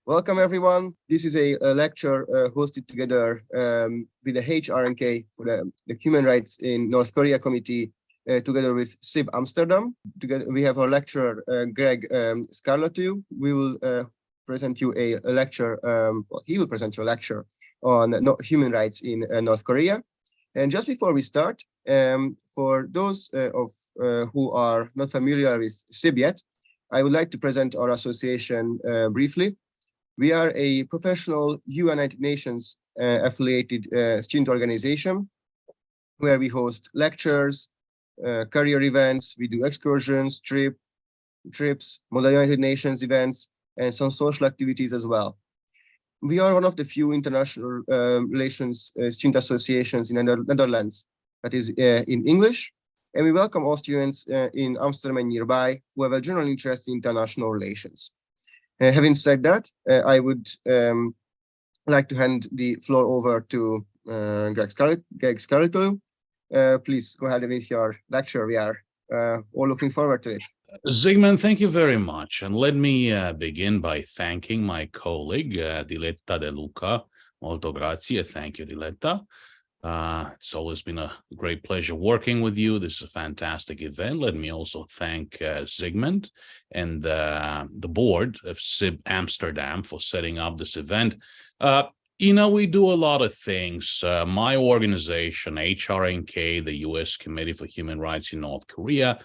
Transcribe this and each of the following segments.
Welcome, everyone. This is a lecture hosted together with the HRNK for the Human Rights in North Korea Committee, together with SIB Amsterdam. Together, we have our lecturer, Greg Scarlatoiu. We will present you a lecture, well, he will present you a lecture on human rights in North Korea. And just before we start, for those who are not familiar with SIB yet, I would like to present our association briefly. We are a professional United Nations affiliated student organization where we host lectures, career events, we do excursions, trips, Model United Nations events, and some social activities as well. We are one of the few international relations student associations in the Netherlands that is in English, and we welcome all students in Amsterdam and nearby who have a general interest in international relations. Having said that, I would like to hand the floor over to Greg Scarlatoiu. Please go ahead with your lecture. We are all looking forward to it. Zygmunt, thank you very much. And let me begin by thanking my colleague, Diletta De Luca. Molto grazie. Thank you, Diletta. It's always been a great pleasure working with you. This is a fantastic event. Let me also thank Zygmunt and the board of SIB Amsterdam for setting up this event. You know, we do a lot of things. My organization, HRNK, the U.S. Committee for Human Rights in North Korea,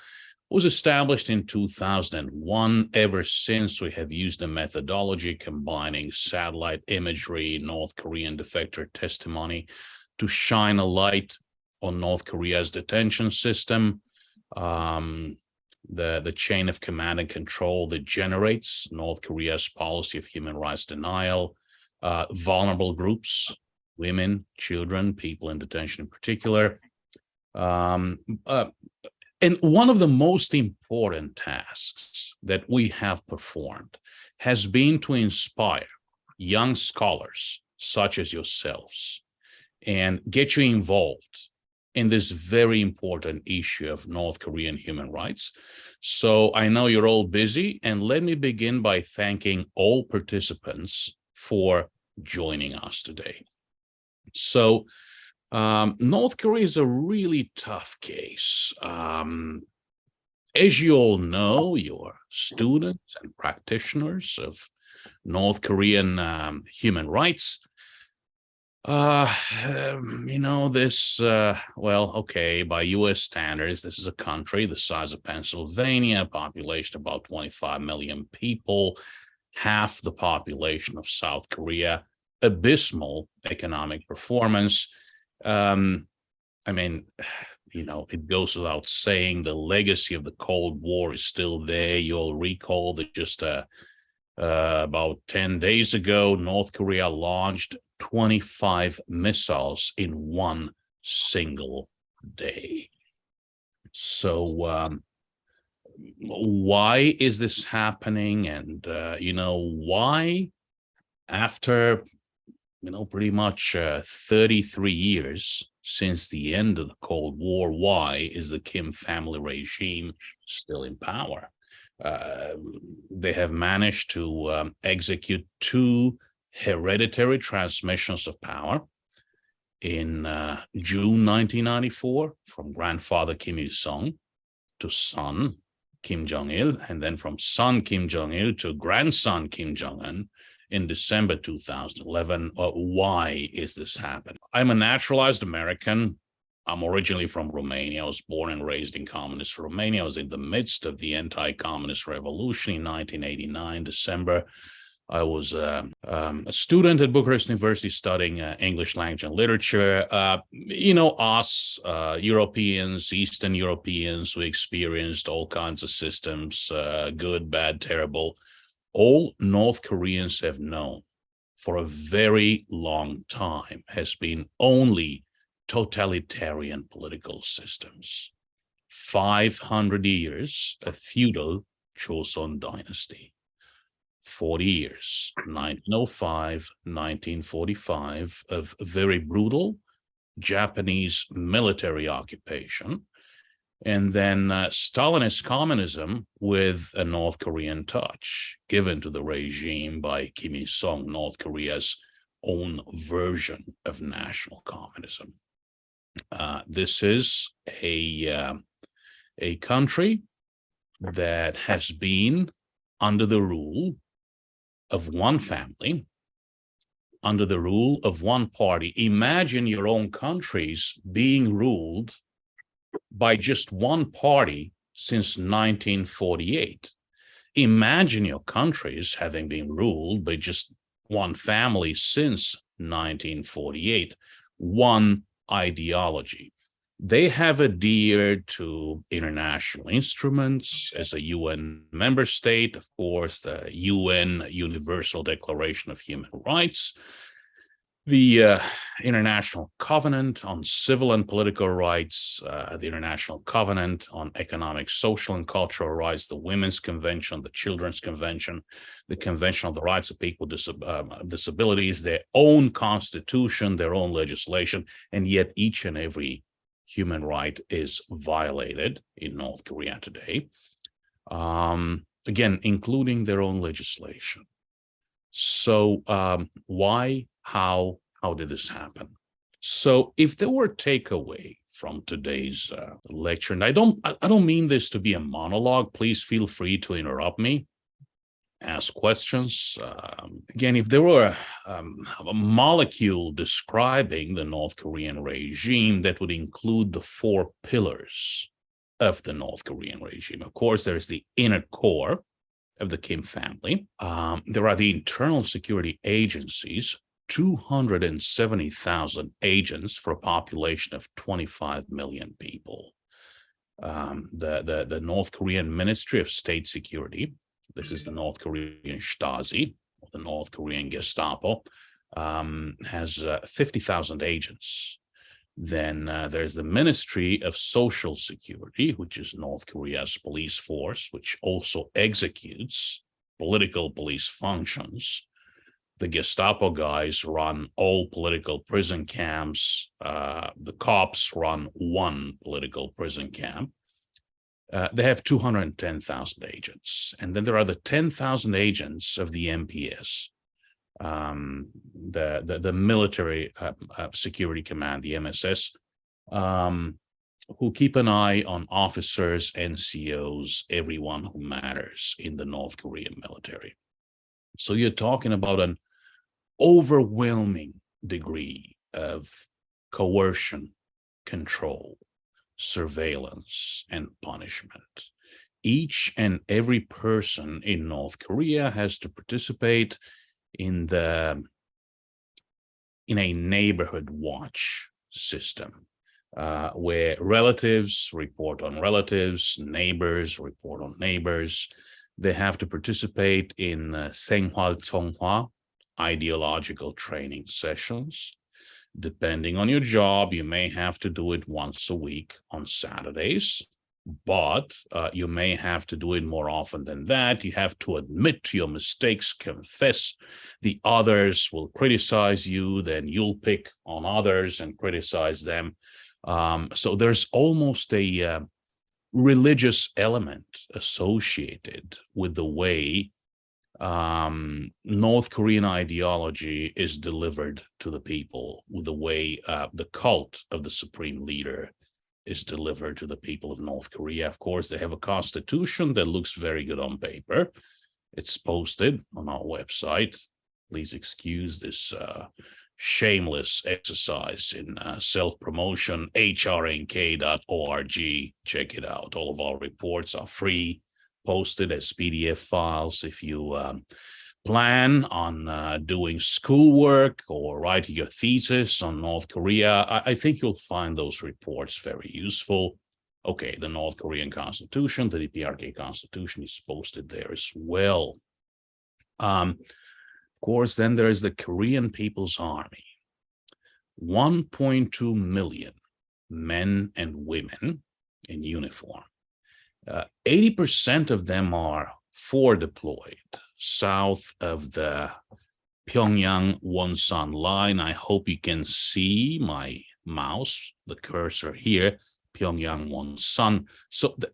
was established in 2001. Ever since, we have used a methodology combining satellite imagery, North Korean defector testimony, to shine a light on North Korea's detention system, the chain of command and control that generates North Korea's policy of human rights denial, vulnerable groups, women, children, people in detention in particular. And one of the most important tasks that we have performed has been to inspire young scholars such as yourselves and get you involved in this very important issue of North Korean human rights. So I know you're all busy, and let me begin by thanking all participants for joining us today. So North Korea is a really tough case. As you all know, you're students and practitioners of North Korean human rights. You know, this, well, okay, by US standards, this is a country the size of Pennsylvania, population about 25 million people, half the population of South Korea, abysmal economic performance. I mean, you know, it goes without saying the legacy of the Cold War is still there. You'll recall that just about 10 days ago, North Korea launched 25 missiles in one single day. So why is this happening? And, you know, why after, you know, pretty much 33 years since the end of the Cold War, why is the Kim family regime still in power? They have managed to execute two hereditary transmissions of power in June 1994 from grandfather Kim Il-sung to son Kim Jong-il, and then from son Kim Jong-il to grandson Kim Jong-un in December 2011. Why is this happening? I'm a naturalized American. I'm originally from Romania. I was born and raised in communist Romania. I was in the midst of the anti-communist revolution in 1989, December. I was a student at Bucharest University studying English language and literature. You know, us Europeans, Eastern Europeans, we experienced all kinds of systems, good, bad, terrible. All North Koreans have known for a very long time has been only totalitarian political systems. 500 years of feudal Joseon dynasty. 40 years, 1905, 1945, of very brutal Japanese military occupation. and then Stalinist communism with a North Korean touch given to the regime by Kim Il-sung, North Korea's own version of national communism. This is a country that has been under the rule of one family, under the rule of one party. Imagine your own countries being ruled by just one party since 1948. Imagine your countries having been ruled by just one family since 1948, one ideology. They have adhered to international instruments as a UN member state, of course, the UN Universal Declaration of Human Rights, the International Covenant on Civil and Political Rights, the International Covenant on Economic, Social, and Cultural Rights, the Women's Convention, the Children's Convention, the Convention on the Rights of People with Disabilities, their own constitution, their own legislation, and yet each and every human right is violated in North Korea today, again, including their own legislation. So why, how did this happen? So if there were a takeaway from today's lecture, and I don't mean this to be a monologue, please feel free to interrupt me, ask questions. Again, if there were a molecule describing the North Korean regime, that would include the 4 pillars of the North Korean regime. Of course, there's the inner core of the Kim family. There are the internal security agencies, 270,000 agents for a population of 25 million people. The North Korean Ministry of State Security, this is the North Korean Stasi, or the North Korean Gestapo, has 50,000 agents. Then there's the Ministry of Social Security, which is North Korea's police force, which also executes political police functions. The Gestapo guys run all political prison camps. The cops run one political prison camp. They have 210,000 agents. And then there are the 10,000 agents of the MPS, the military security command, the MSS, who keep an eye on officers, NCOs, everyone who matters in the North Korean military. So you're talking about an overwhelming degree of coercion, control, surveillance, and punishment. Each and every person in North Korea has to participate in a neighborhood watch system, where relatives report on relatives, neighbors report on neighbors. They have to participate in 생활 ideological training sessions. Depending on your job, you may have to do it once a week on Saturdays, but you may have to do it more often than that. You have to admit to your mistakes, confess. The others will criticize you, then you'll pick on others and criticize them. So there's almost a religious element associated with the way North Korean ideology is delivered to the people, with the way the cult of the supreme leader is delivered to the people of North Korea. Of course, they have a constitution that looks very good on paper. It's posted on our website. Please excuse this shameless exercise in self-promotion, HRNK.org. Check it out. All of our reports are free, posted as PDF files. If you plan on doing schoolwork or writing your thesis on North Korea, I think you'll find those reports very useful. Okay, the North Korean Constitution, the DPRK Constitution is posted there as well. Of course, then there is the Korean People's Army. 1.2 million men and women in uniform. 80% of them are forward deployed south of the Pyongyang Wonsan line. I hope you can see my mouse, the cursor here. Pyongyang wants sun. So the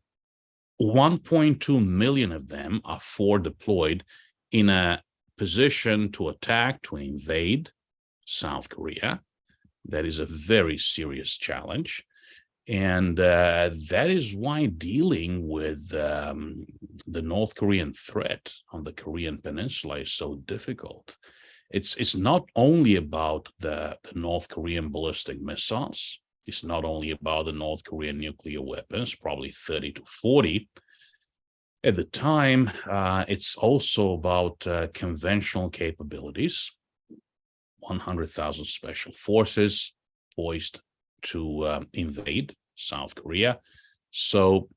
1.2 million of them are forward deployed in a position to attack, to invade South Korea. That is a very serious challenge. And that is why dealing with the North Korean threat on the Korean Peninsula is so difficult. It's not only about the North Korean ballistic missiles. It's not only about the North Korean nuclear weapons, probably 30 to 40. At the time, it's also about conventional capabilities, 100,000 special forces poised to invade South Korea. So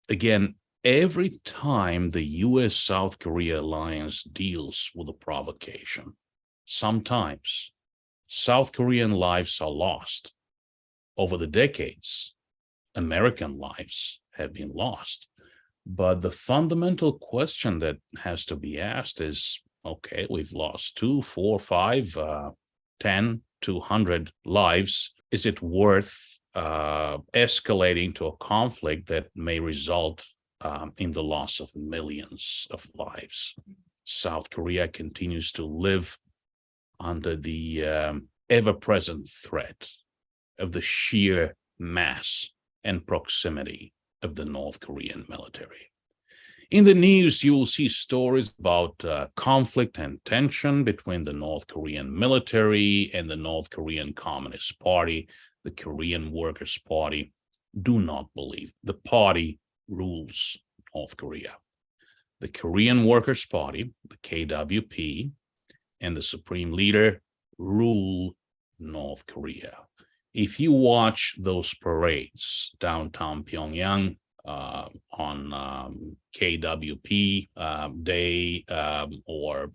again, every time the US-South Korea alliance deals with a provocation, sometimes South Korean lives are lost. Over the decades, American lives have been lost. But the fundamental question that has to be asked is, okay, we've lost 2, 4, 5, 10, 200 lives. Is it worth escalating to a conflict that may result in the loss of millions of lives? South Korea continues to live under the ever-present threat of the sheer mass and proximity of the North Korean military. In the news, you will see stories about conflict and tension between the North Korean military and the North Korean Communist Party, the Korean Workers' Party. Do not believe the party rules North Korea. The Korean Workers' Party, the KWP, and the Supreme Leader rule North Korea. If you watch those parades downtown Pyongyang on KWP Day or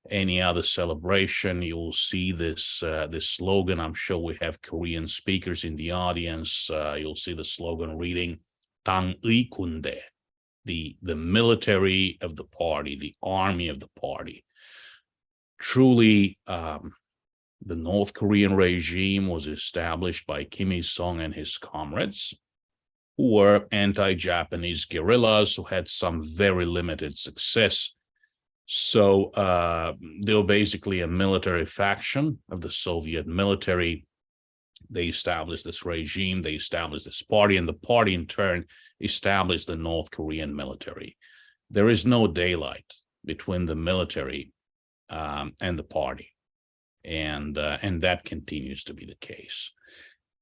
any other celebration, you will see this slogan. I'm sure we have Korean speakers in the audience. You'll see the slogan reading "Tang Ui Kunde," the military of the party, the army of the party. Truly, the North Korean regime was established by Kim Il-sung and his comrades, who were anti-Japanese guerrillas who had some very limited success. So they were basically a military faction of the Soviet military. They established this regime, they established this party, and the party in turn established the North Korean military. There is no daylight between the military and the party. And that continues to be the case.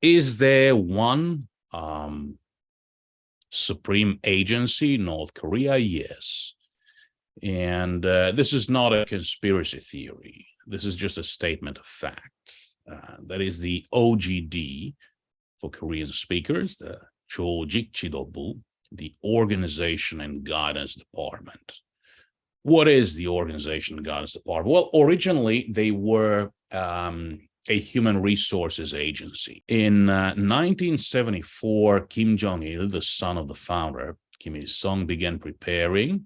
Is there one supreme agency, North Korea? Yes. And this is not a conspiracy theory. This is just a statement of fact. That is the OGD for Korean speakers, the Chojik Chidobu, the Organization and Guidance Department. What is the Organization and Guidance Department? Well, originally they were a human resources agency. In 1974, Kim Jong-il, the son of the founder, Kim Il-sung, began preparing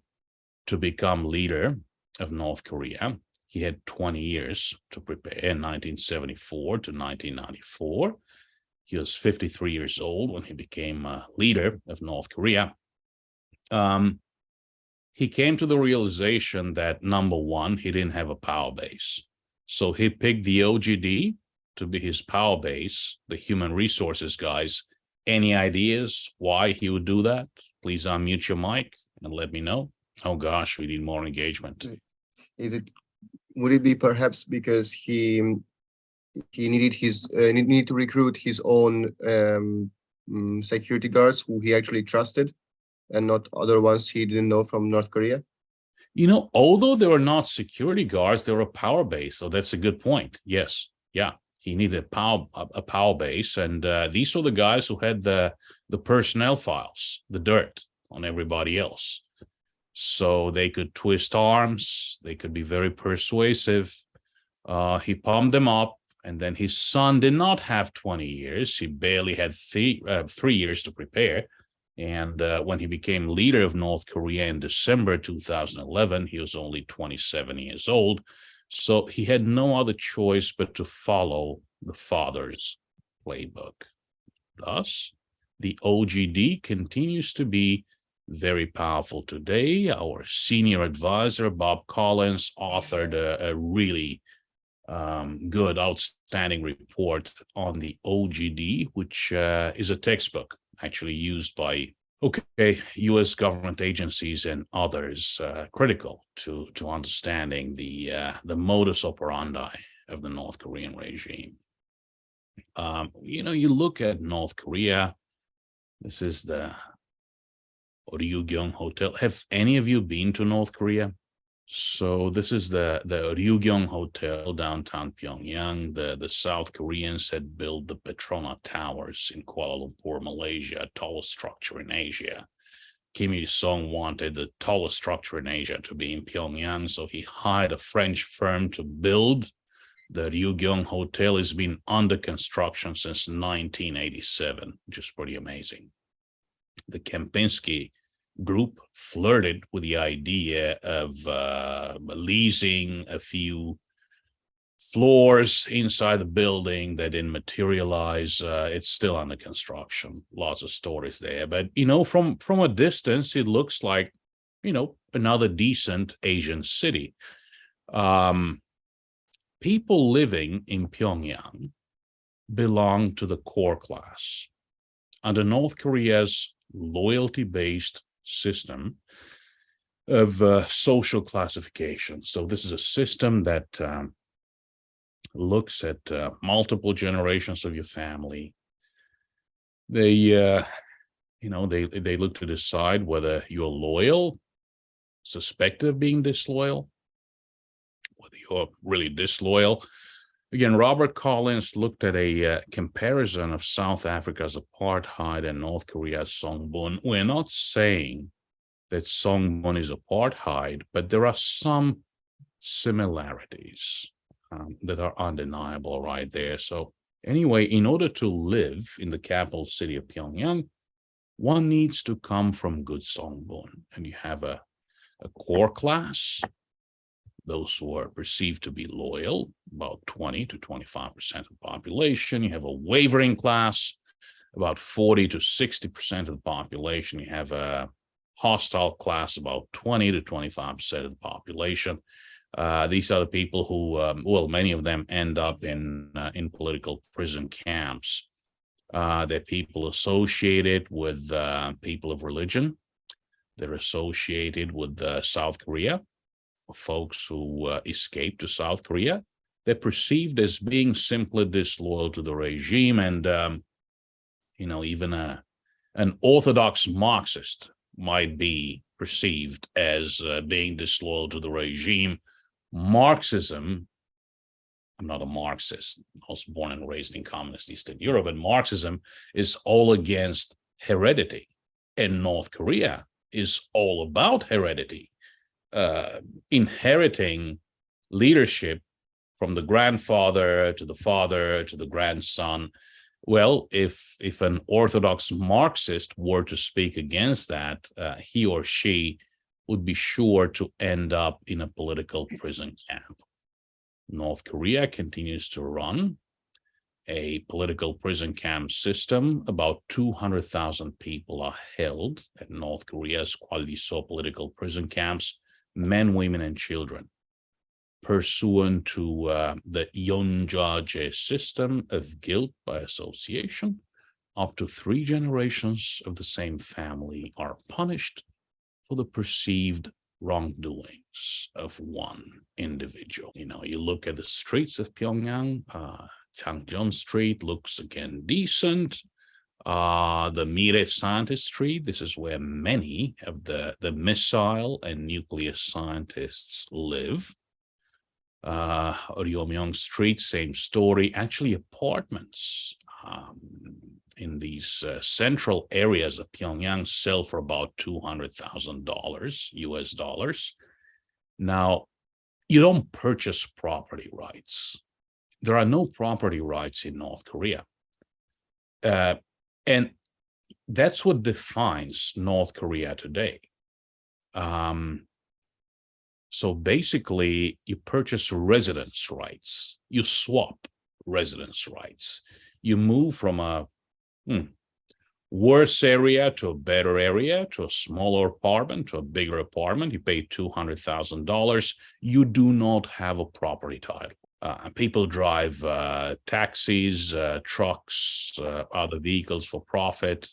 to become leader of North Korea. He had 20 years to prepare, in 1974 to 1994. He was 53 years old when he became leader of North Korea. He came to the realization that, number one, he didn't have a power base. So he picked the OGD to be his power base, the human resources guys. Any ideas why he would do that? Please unmute your mic and let me know. Oh gosh, we need more engagement. Would it be perhaps because he needed need to recruit his own security guards who he actually trusted, and not other ones he didn't know from North Korea? You know, although they were not security guards, they were a power base. So that's a good point. Yes. Yeah. He needed a power base. And these were the guys who had the personnel files, the dirt on everybody else. So they could twist arms. They could be very persuasive. He pumped them up. And then his son did not have 20 years. He barely had 3 years to prepare. And when he became leader of North Korea in December 2011, he was only 27 years old. So he had no other choice but to follow the father's playbook. Thus, the OGD continues to be very powerful today. Our senior advisor, Bob Collins, authored a really good, outstanding report on the OGD, which is a textbook actually used by U.S. government agencies and others, critical to understanding the modus operandi of the North Korean regime. You look at North Korea. This is the Ryug Hotel. Have any of you been to North Korea? So this is the Ryug Hotel downtown Pyongyang. The South Koreans had built the Petronas Towers in Kuala Lumpur, Malaysia, tallest structure in Asia. Kim Il-sung wanted the tallest structure in Asia to be in Pyongyang, so he hired a French firm to build. The Ryug Hotel has been under construction since 1987, which is pretty amazing. The Kempinski group flirted with the idea of leasing a few floors inside the building that didn't materialize. It's still under construction. Lots of stories there. But, from a distance, it looks like, another decent Asian city. People living in Pyongyang belong to the core class. Under North Korea's loyalty-based system of social classification. So this is a system that looks at multiple generations of your family. They look to decide whether you're loyal, suspected of being disloyal, whether you're really disloyal. Again, Robert Collins looked at a comparison of South Africa's apartheid and North Korea's Songbun. We're not saying that Songbun is apartheid, but there are some similarities that are undeniable right there. So anyway, in order to live in the capital city of Pyongyang, one needs to come from good Songbun. And you have a core class, those who are perceived to be loyal, about 20 to 25% of the population. You have a wavering class, about 40 to 60% of the population. You have a hostile class, about 20 to 25% of the population. These are the people who, many of them end up in political prison camps. They're people associated with people of religion. They're associated with South Korea. Folks who escaped to South Korea, they're perceived as being simply disloyal to the regime, and even an orthodox Marxist might be perceived as being disloyal to the regime. Marxism, I'm not a Marxist. I was born and raised in communist Eastern Europe, and Marxism is all against heredity, and North Korea is all about heredity. Inheriting leadership from the grandfather to the father to the grandson. Well, if an Orthodox Marxist were to speak against that, he or she would be sure to end up in a political prison camp. North Korea continues to run a political prison camp system. About 200,000 people are held at North Korea's Kwalliso political prison camps. Men, women, and children, pursuant to the Yeonjaje system of guilt by association. Up to 3 generations of the same family are punished for the perceived wrongdoings of one individual. You look at the streets of Pyongyang, Changjeon Street looks again decent. The Mire Scientist Street, this is where many of the missile and nuclear scientists live. Ryomyong Street, same story. Actually, apartments in these central areas of Pyongyang sell for about $200,000 US dollars. Now, you don't purchase property rights. There are no property rights in North Korea. And that's what defines North Korea today. So basically, you purchase residence rights. You swap residence rights. You move from a worse area to a better area, to a smaller apartment, to a bigger apartment. You pay $200,000. You do not have a property title. People drive taxis, trucks, other vehicles for profit,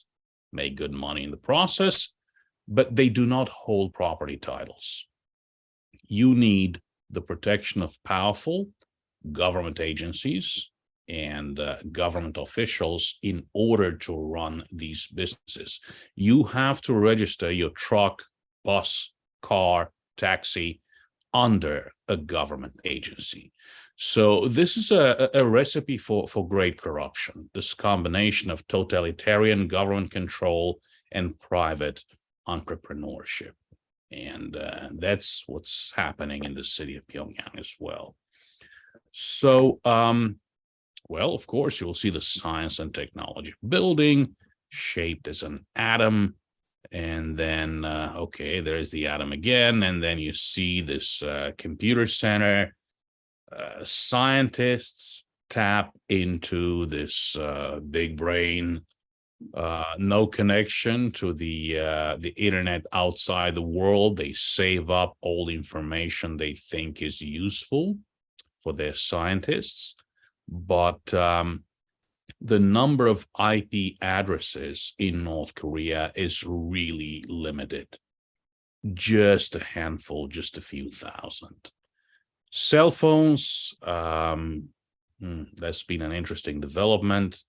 make good money in the process, but they do not hold property titles. You need the protection of powerful government agencies and government officials in order to run these businesses. You have to register your truck, bus, car, taxi under a government agency. So this is a recipe for great corruption, this combination of totalitarian government control and private entrepreneurship. And that's what's happening in the city of Pyongyang as well. So, well, of course, you'll see the science and technology building shaped as an atom. And then, okay, there's the atom again. And then you see this computer center. Scientists tap into this big brain, no connection to the internet outside the world. They save up all the information they think is useful for their scientists. But the number of IP addresses in North Korea is really limited. Just a handful, just a few thousand. Cell phones, that's been an interesting development.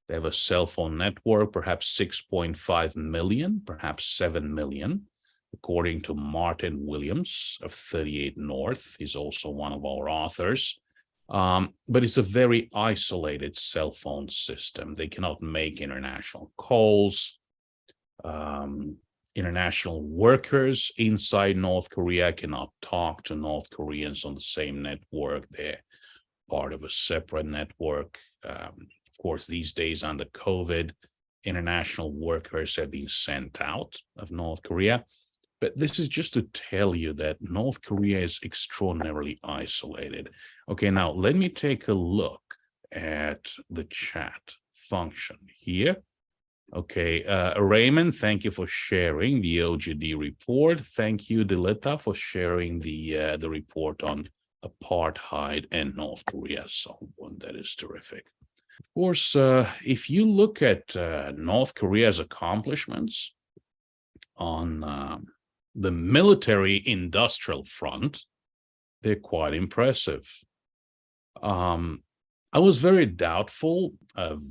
They have a cell phone network, perhaps 6.5 million, perhaps 7 million, according to Martin Williams of 38 North. He's also one of our authors. But it's a very isolated cell phone system. They cannot make international calls. International workers inside North Korea cannot talk to North Koreans on the same network. They're part of a separate network. Of course, these days under COVID, international workers have been sent out of North Korea. But this is just to tell you that North Korea is extraordinarily isolated. Okay, now let me take a look at the chat function here. Okay, Raymond, thank you for sharing the OGD report. Thank you, Diletta, for sharing the report on apartheid and North Korea. So that is terrific. Of course, if you look at North Korea's accomplishments on the military-industrial front, they're quite impressive. I was very doubtful of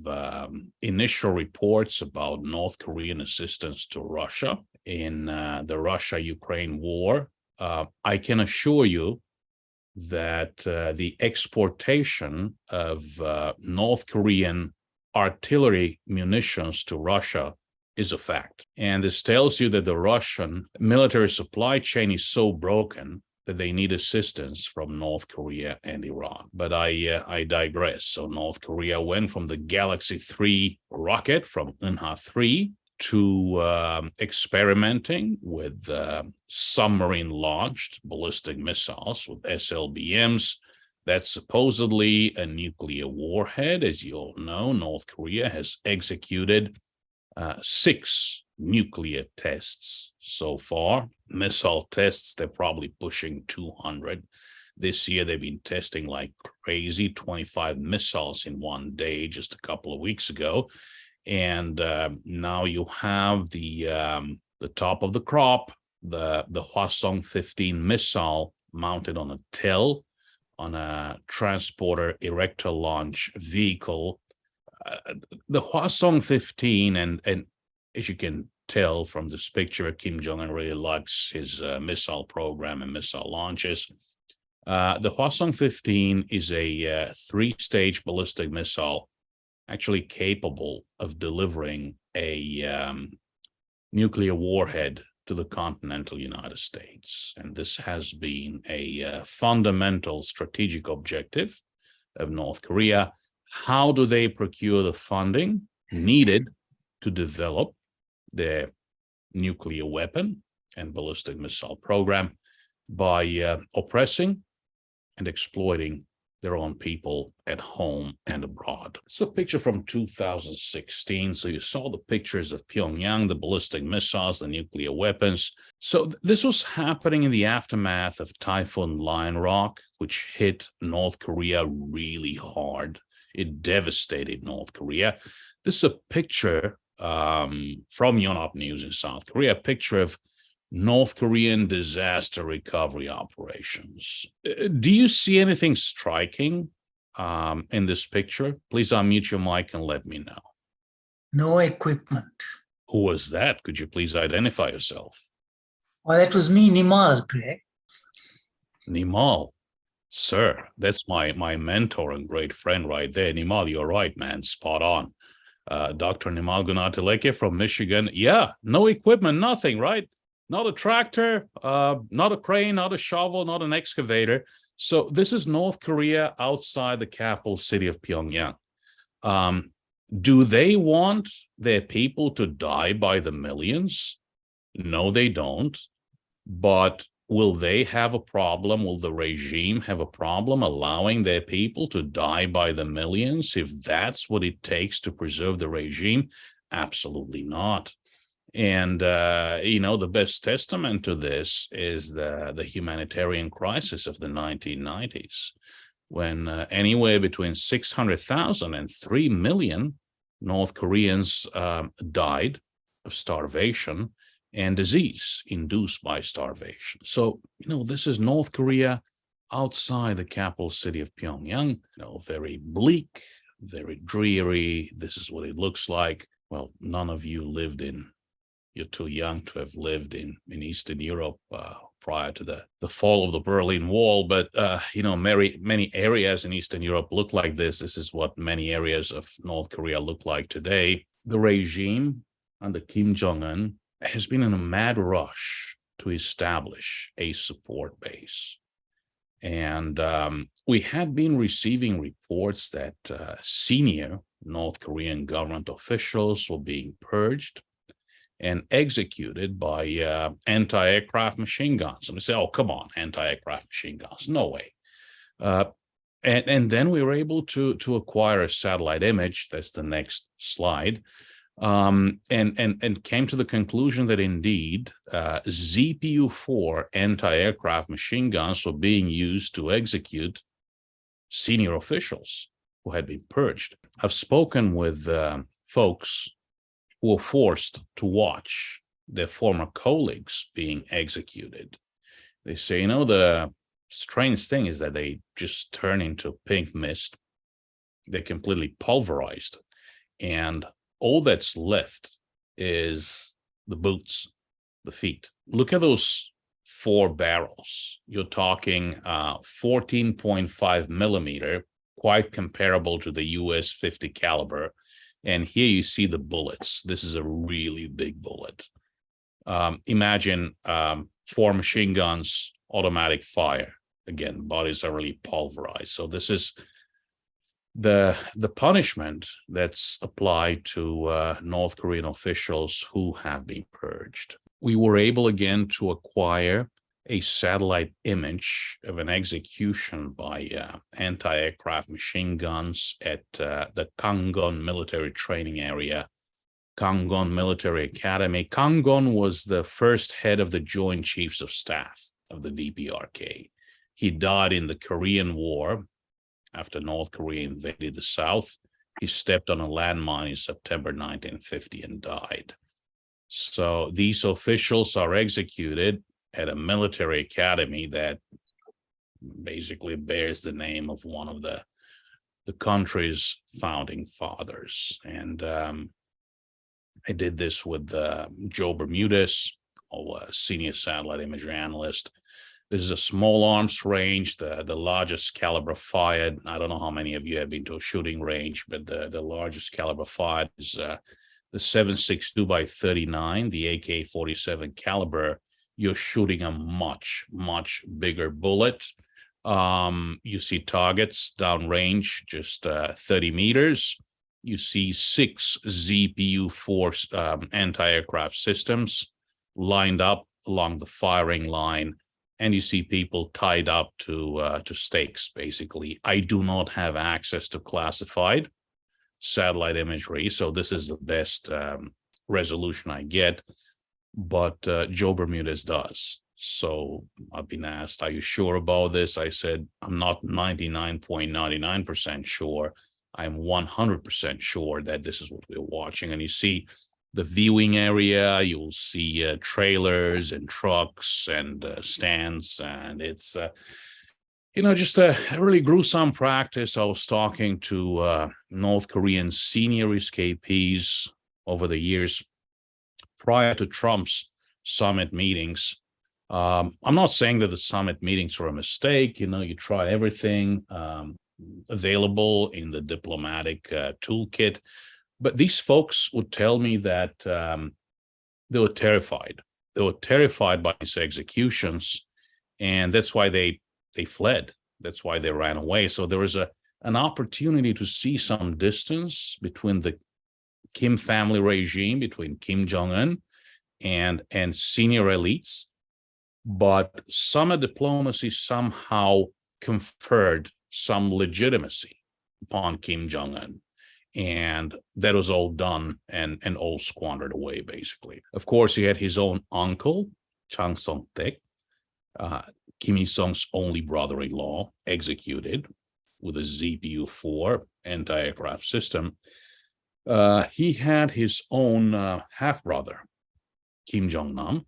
initial reports about North Korean assistance to Russia in the Russia-Ukraine war. I can assure you that the exportation of North Korean artillery munitions to Russia is a fact. And this tells you that the Russian military supply chain is so broken that they need assistance from North Korea and Iran. But I digress. So North Korea went from the Galaxy 3 rocket from Unha-3 to experimenting with submarine-launched ballistic missiles with SLBMs. That's supposedly a nuclear warhead. As you all know, North Korea has executed 6 nuclear tests so far. Missile tests, they're probably pushing 200. This year, they've been testing like crazy, 25 missiles in one day just a couple of weeks ago. And now you have the top of the crop, the Hwasong-15 missile mounted on a TEL, on a transporter erector launch vehicle. The Hwasong-15, and as you can tell from this picture, Kim Jong-un really likes his missile program and missile launches. The Hwasong-15 is a 3-stage ballistic missile, actually capable of delivering a nuclear warhead to the continental United States. And this has been a fundamental strategic objective of North Korea. How do they procure the funding needed to develop their nuclear weapon and ballistic missile program? By oppressing and exploiting their own people at home and abroad. It's a picture from 2016. So you saw the pictures of Pyongyang, the ballistic missiles, the nuclear weapons. So this was happening in the aftermath of Typhoon Lion Rock, which hit North Korea really hard. It devastated North Korea. This is a picture from Yonhap News in South Korea, a picture of North Korean disaster recovery operations. Do you see anything striking in this picture? Please unmute your mic and let me know. No equipment. Who was that? Could you please identify yourself? Well, that was me, Nimal, Greg. Nimal, sir, that's my mentor and great friend right there. Nimal, you're right, man, spot on. Dr. Nimal Gunateleke from Michigan. Yeah, no equipment, nothing, right? Not a tractor, not a crane, not a shovel, not an excavator. So this is North Korea outside the capital city of Pyongyang. Do they want their people to die by the millions? No, they don't. But will they have a problem? Will the regime have a problem allowing their people to die by the millions if that's what it takes to preserve the regime? Absolutely not. And, the best testament to this is the humanitarian crisis of the 1990s, when anywhere between 600,000 and 3 million North Koreans died of starvation and disease induced by starvation. So, this is North Korea outside the capital city of Pyongyang, very bleak, very dreary. This is what it looks like. Well, none of you you're too young to have lived in Eastern Europe prior to the fall of the Berlin Wall. But, many areas in Eastern Europe look like this. This is what many areas of North Korea look like today. The regime under Kim Jong-un has been in a mad rush to establish a support base. And we had been receiving reports that senior North Korean government officials were being purged and executed by anti-aircraft machine guns. And we say, oh, come on, anti-aircraft machine guns, no way. And then we were able to acquire a satellite image, that's the next slide, and came to the conclusion that indeed ZPU-4 anti-aircraft machine guns were being used to execute senior officials who had been purged. I've spoken with folks who were forced to watch their former colleagues being executed. They say, the strange thing is that they just turn into pink mist. They're completely pulverized. And all that's left is the boots, the feet. Look at those 4 barrels. You're talking 14.5 millimeter, quite comparable to the US 50 caliber. And here you see the bullets. This is a really big bullet. Imagine 4 machine guns, automatic fire. Again, bodies are really pulverized. So this is the punishment that's applied to North Korean officials who have been purged. We were able again to acquire a satellite image of an execution by anti-aircraft machine guns at the Kanggon military training area, Kanggon Military Academy. Kanggon was the first head of the Joint Chiefs of Staff of the DPRK. He died in the Korean War after North Korea invaded the South. He stepped on a landmine in September 1950 and died. So these officials are executed at a military academy that basically bears the name of one of the country's founding fathers. And I did this with Joe Bermudez, a senior satellite imagery analyst. This is a small arms range, the largest caliber fired. I don't know how many of you have been to a shooting range, but the largest caliber fired is the 7.62 by 39, the AK-47 caliber. You're shooting a much, much bigger bullet. You see targets downrange, just 30 meters. You see 6 ZPU-4 anti-aircraft systems lined up along the firing line. and you see people tied up to stakes, basically. I do not have access to classified satellite imagery, so this is the best resolution I get, but Joe Bermudez does. So I've been asked, are you sure about this? I said, I'm not 99.99% sure. I'm 100% sure that this is what we're watching. And you see the viewing area, you'll see trailers and trucks and stands, and it's just a really gruesome practice. I was talking to North Korean senior escapees over the years prior to Trump's summit meetings. I'm not saying that the summit meetings were a mistake. You try everything available in the diplomatic toolkit. But these folks would tell me that they were terrified. They were terrified by these executions, and that's why they fled. That's why they ran away. So there was an opportunity to see some distance between the Kim family regime, between Kim Jong-un and senior elites. But summit diplomacy somehow conferred some legitimacy upon Kim Jong-un. And that was all done and all squandered away, basically. Of course, he had his own uncle, Chang Song-taek, Kim Il-sung's only brother-in-law, executed with a ZPU-4 anti-aircraft system. He had his own half-brother, Kim JongNam,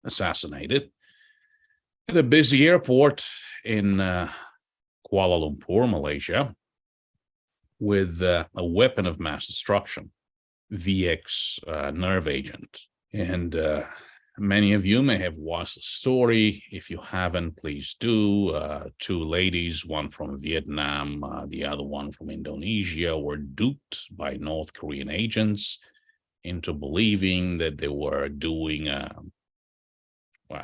assassinated at a busy airport in Kuala Lumpur, Malaysia, with a weapon of mass destruction, VX nerve agent. And many of you may have watched the story. If you haven't, please do. Two ladies, one from Vietnam, the other one from Indonesia, were duped by North Korean agents into believing that they were doing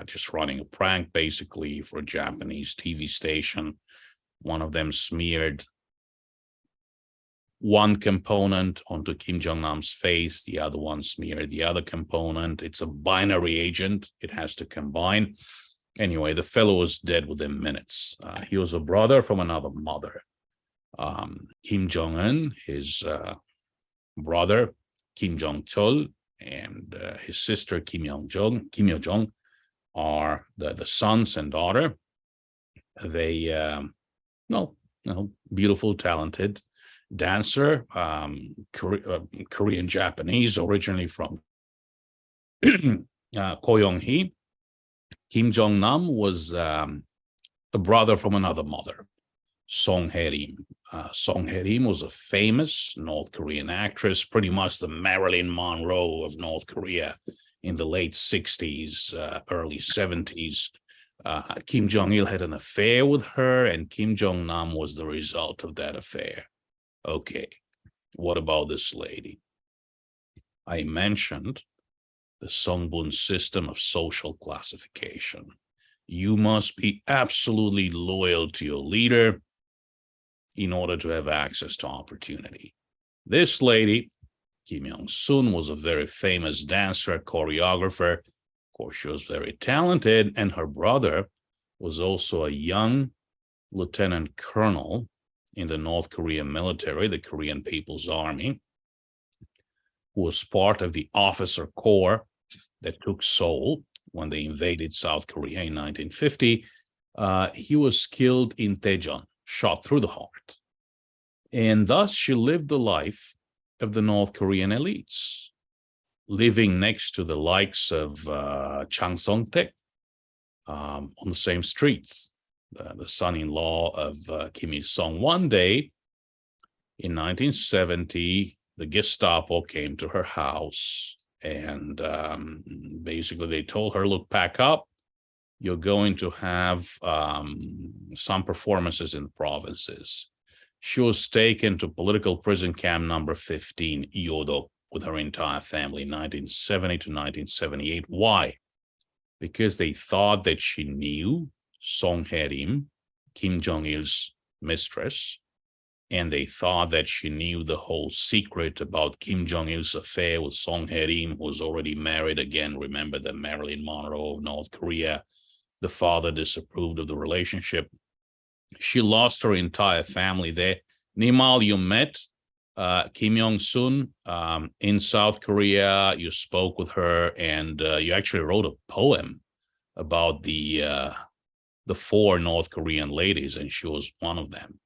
just running a prank, basically, for a Japanese TV station. One of them smeared one component onto Kim Jong-nam's face, the other one smeared the other component. It's a binary agent. It has to combine. Anyway, the fellow was dead within minutes. He was a brother from another mother. Kim Jong-un, his brother, Kim Jong-chol, and his sister, Kim Yo-jong, are the sons and daughter. They, beautiful, talented dancer, Korean Japanese, originally from Koyong-hee. Kim Jong-nam was a brother from another mother, Song Hae-rim. Song Hae-rim was a famous North Korean actress, pretty much the Marilyn Monroe of North Korea in the late 60s, early 70s. Kim Jong-il had an affair with her, and Kim Jong-nam was the result of that affair. Okay, what about this lady? I mentioned the Songbun system of social classification. You must be absolutely loyal to your leader in order to have access to opportunity. This lady, Kim Young-sun, was a very famous dancer, choreographer. Of course, she was very talented, and her brother was also a young lieutenant colonel in the North Korean military, the Korean People's Army, who was part of the officer corps that took Seoul when they invaded South Korea in 1950. He was killed in Daejeon, shot through the heart. And thus she lived the life of the North Korean elites, living next to the likes of Chang Song-taek on the same streets. The son-in-law of Kim Il-sung. One day in 1970, the Gestapo came to her house, and basically they told her, look, pack up. You're going to have some performances in the provinces. She was taken to political prison camp number 15, Yodo, with her entire family, 1970 to 1978. Why? Because they thought that she knew Song Hae-rim, Kim Jong-il's mistress, and they thought that she knew the whole secret about Kim Jong-il's affair with Song Hae-rim, who was already married again. Remember the Marilyn Monroe of North Korea, The father disapproved of the relationship. She lost her entire family there. Nimal, you met Kim Jong-sun in South Korea. You spoke with her, and you actually wrote a poem about the 4 North Korean ladies, and she was one of them.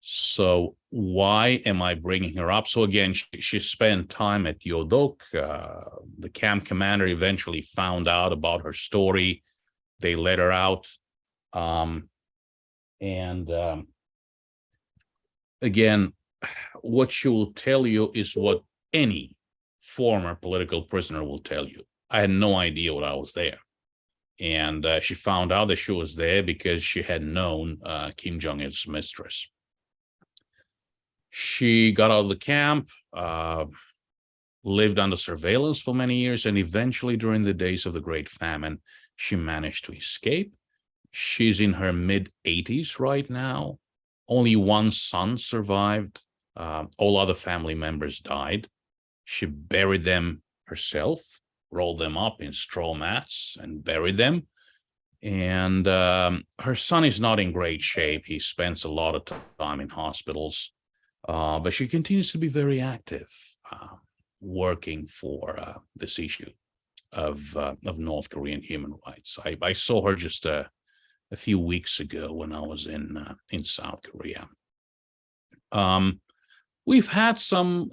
So why am I bringing her up? So again, she spent time at Yodok. The camp commander eventually found out about her story. They let her out. Again, what she will tell you is what any former political prisoner will tell you. I had no idea what I was there. And she found out that she was there because she had known Kim Jong-il's mistress. She got out of the camp, lived under surveillance for many years, and eventually during the days of the Great Famine, she managed to escape. She's in her mid-80s right now. Only one son survived. All other family members died. She buried them herself, rolled them up in straw mats and buried them. And her son is not in great shape. He spends a lot of time in hospitals, but she continues to be very active, working for this issue of North Korean human rights. I saw her just a few weeks ago when I was in South Korea. We've had some,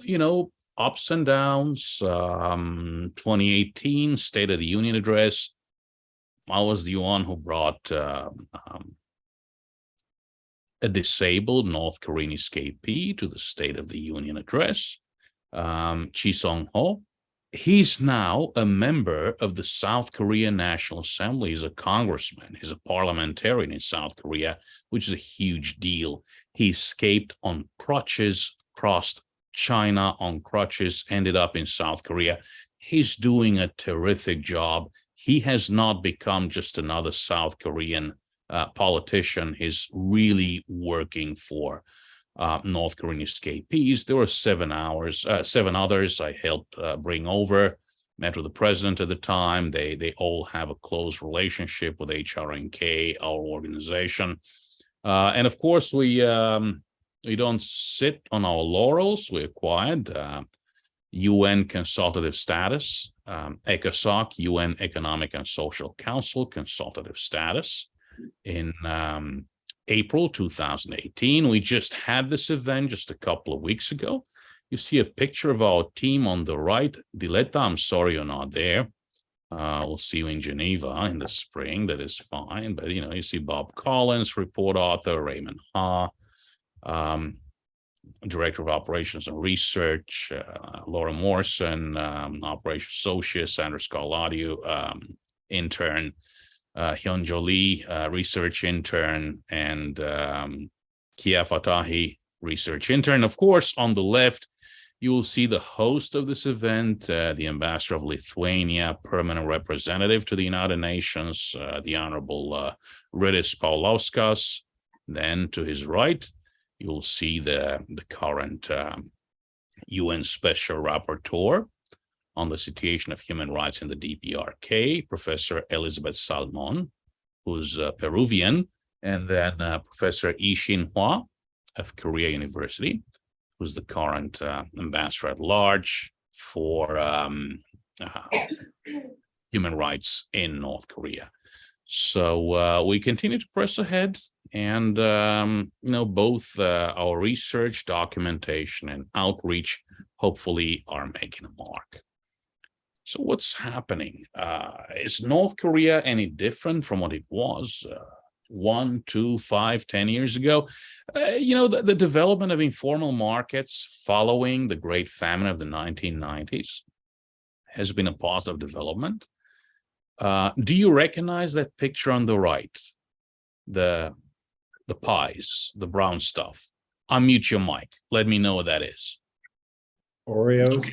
ups and downs. 2018 State of the Union address. I was the one who brought a disabled North Korean escapee to the State of the Union address, Chisong Ho. He's now a member of the South Korean National Assembly. He's a congressman. He's a parliamentarian in South Korea, which is a huge deal. He escaped on crutches, crossed China on crutches, ended up in South Korea. He's doing a terrific job. He has not become just another South Korean politician. He's really working for North Korean escapees. There were 7 others I helped bring over, met with the president at the time. They all have a close relationship with HRNK, our organization. And of course, we don't sit on our laurels. We acquired UN consultative status, ECOSOC, UN Economic and Social Council consultative status in April 2018. We just had this event just a couple of weeks ago. You see a picture of our team on the right. Diletta, I'm sorry you're not there. We'll see you in Geneva in the spring. That is fine. But, you see Bob Collins, report author, Raymond Ha, Director of Operations and Research, Laura Morrison, Operations Associate, Sandra Scarlatoiu, intern, Hyunjo Lee, research intern, and Kia Fatahi, research intern. Of course, on the left, you will see the host of this event, the ambassador of Lithuania, permanent representative to the United Nations, the Honorable Rytis Paulauskas. Then to his right, you'll see the current UN Special Rapporteur on the situation of human rights in the DPRK, Professor Elizabeth Salmon, who's Peruvian, and then Professor Lee Shin-hwa of Korea University, who's the current ambassador at large for human rights in North Korea. So we continue to press ahead, and both our research, documentation, and outreach hopefully are making a mark. So what's happening? Is North Korea any different from what it was 1, 2, 5, 10 years ago? The development of informal markets following the Great Famine of the 1990s has been a positive development. Do you recognize that picture on the right? The pies, the brown stuff. Unmute your mic. Let me know what that is. Oreos. Okay.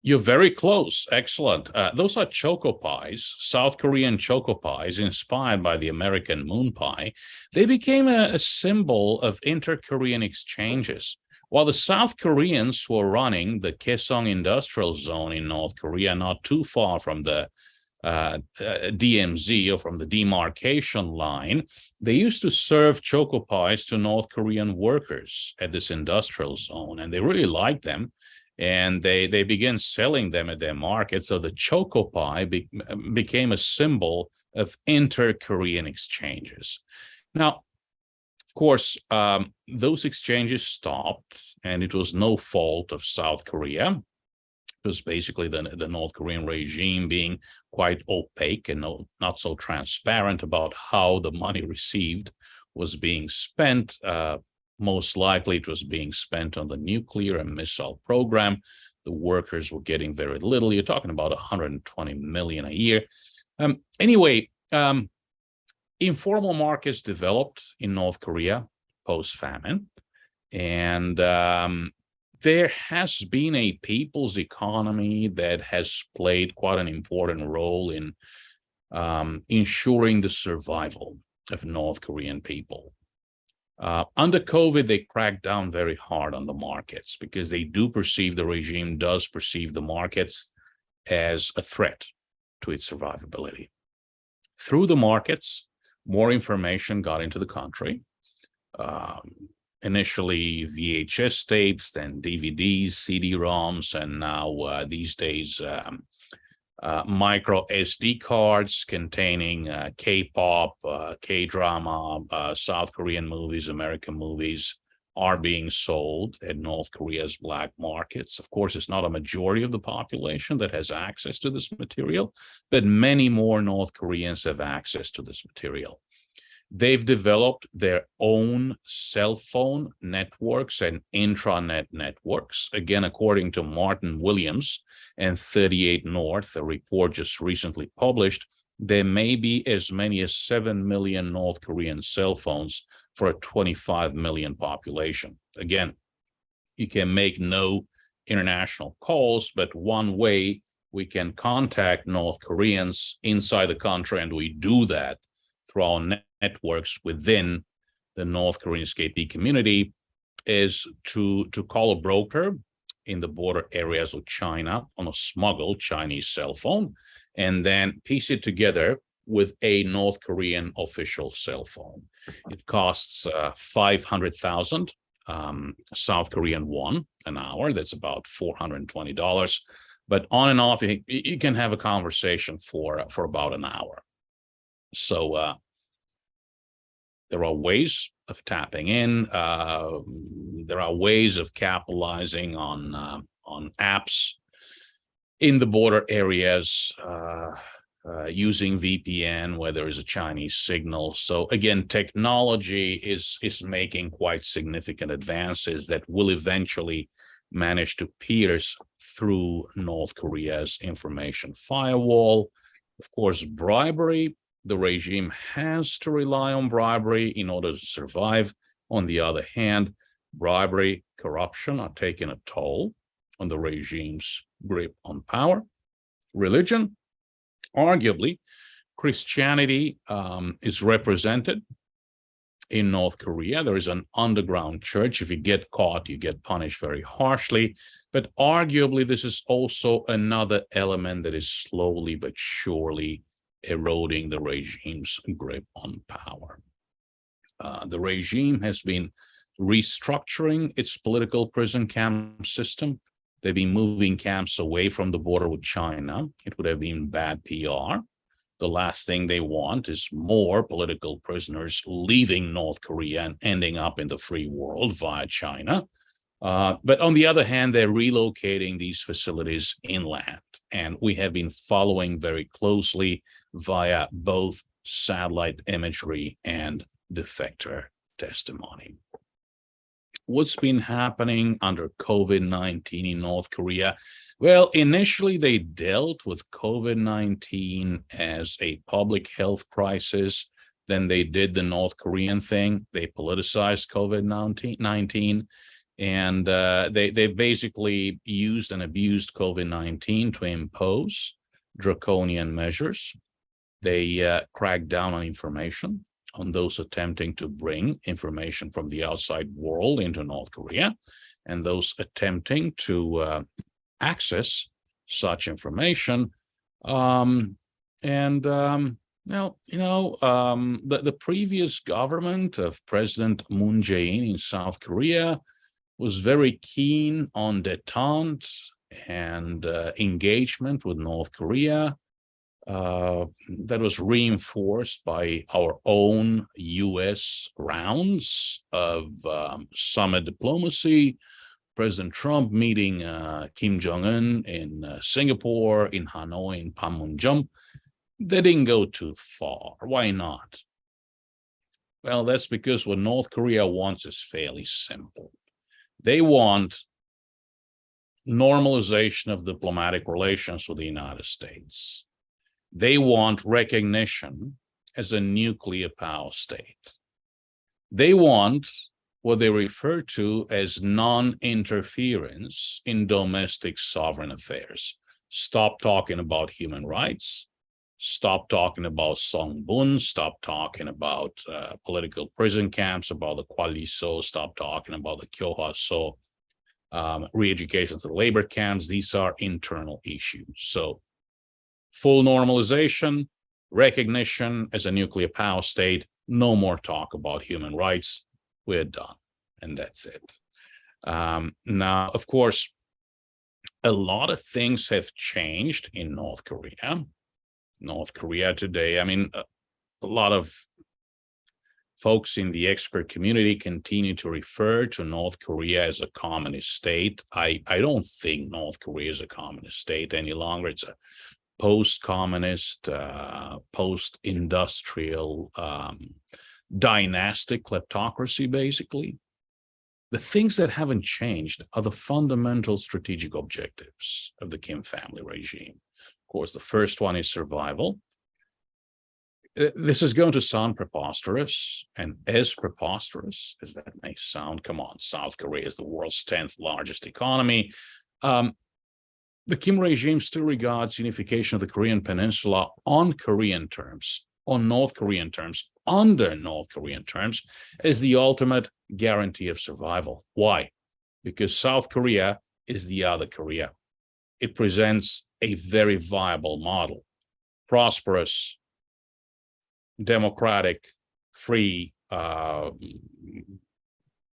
You're very close. Excellent. Those are choco pies, South Korean choco pies, inspired by the American moon pie. They became a symbol of inter-Korean exchanges. While the South Koreans were running the Kaesong Industrial Zone in North Korea, not too far from the DMZ, or from the demarcation line, they used to serve choco pies to North Korean workers at this industrial zone, and they really liked them. And they began selling them at their market. So the choco pie became a symbol of inter-Korean exchanges. Now, of course, those exchanges stopped, and it was no fault of South Korea. It was basically the North Korean regime being quite opaque and not so transparent about how the money received was being spent. Most likely it was being spent on the nuclear and missile program. The workers were getting very little. You're talking about 120 million a year. Anyway, informal markets developed in North Korea post-famine. And there has been a people's economy that has played quite an important role in ensuring the survival of North Korean people. Under COVID, they cracked down very hard on the markets because they do perceive, the regime does perceive the markets as a threat to its survivability. Through the markets, more information got into the country. Initially VHS tapes, then DVDs, CD-ROMs, and now these days micro SD cards containing K-pop, K-drama, South Korean movies, American movies are being sold at North Korea's black markets. Of course, it's not a majority of the population that has access to this material, but many more North Koreans have access to this material. They've developed their own cell phone networks and intranet networks. Again, according to Martin Williams and 38 North, a report just recently published, there may be as many as 7 million North Korean cell phones for a 25 million population. Again, you can make no international calls, but one way we can contact North Koreans inside the country, and we do that through our networks within the North Korean KP community, is to call a broker in the border areas of China on a smuggled Chinese cell phone, and then piece it together with a North Korean official cell phone. It costs 500,000 South Korean won an hour. That's about $420. But on and off, you can have a conversation for about an hour. So there are ways of tapping in. There are ways of capitalizing on apps in the border areas, using VPN where there is a Chinese signal. So again, technology is making quite significant advances that will eventually manage to pierce through North Korea's information firewall. Of course, bribery. The regime has to rely on bribery in order to survive. On the other hand, bribery, corruption are taking a toll on the regime's grip on power. Religion, arguably, Christianity is represented in North Korea. There is an underground church. If you get caught, you get punished very harshly. But arguably, this is also another element that is slowly but surely eroding the regime's grip on power. The regime has been restructuring its political prison camp system. They've been moving camps away from the border with China. It would have been bad PR. The last thing they want is more political prisoners leaving North Korea and ending up in the free world via China. But on the other hand, they're relocating these facilities inland. And we have been following very closely via both satellite imagery and defector testimony. What's been happening under COVID-19 in North Korea? Well, initially they dealt with COVID-19 as a public health crisis. Then they did the North Korean thing. They politicized COVID-19. And they basically used and abused COVID-19 to impose draconian measures. They cracked down on information, on those attempting to bring information from the outside world into North Korea, and those attempting to access such information The previous government of President Moon Jae-in in South Korea was very keen on détente and engagement with North Korea. That was reinforced by our own US rounds of summit diplomacy. President Trump meeting Kim Jong-un in Singapore, in Hanoi, in Panmunjom. They didn't go too far. Why not? Well, that's because what North Korea wants is fairly simple. They want normalization of diplomatic relations with the United States. They want recognition as a nuclear power state. They want what they refer to as non-interference in domestic sovereign affairs. Stop talking about human rights. Stop talking about Songbun. Stop talking about political prison camps, about the Kwaliso. Stop talking about the Kyohwaso, re-education to the labor camps. These are internal issues. So full normalization, recognition as a nuclear power state, no more talk about human rights. We're done. And that's it. Now, of course, a lot of things have changed in North Korea. North Korea today, I mean, a lot of folks in the expert community continue to refer to North Korea as a communist state. I don't think North Korea is a communist state any longer. It's a post-communist, post-industrial, dynastic kleptocracy, basically. The things that haven't changed are the fundamental strategic objectives of the Kim family regime. Of course, the first one is survival. This is going to sound preposterous, and as preposterous as that may sound, come on, South Korea is the world's 10th largest economy. The Kim regime still regards unification of the Korean Peninsula on Korean terms, on North Korean terms, under North Korean terms, as the ultimate guarantee of survival. Why? Because South Korea is the other Korea. It presents a very viable model, prosperous, democratic, free,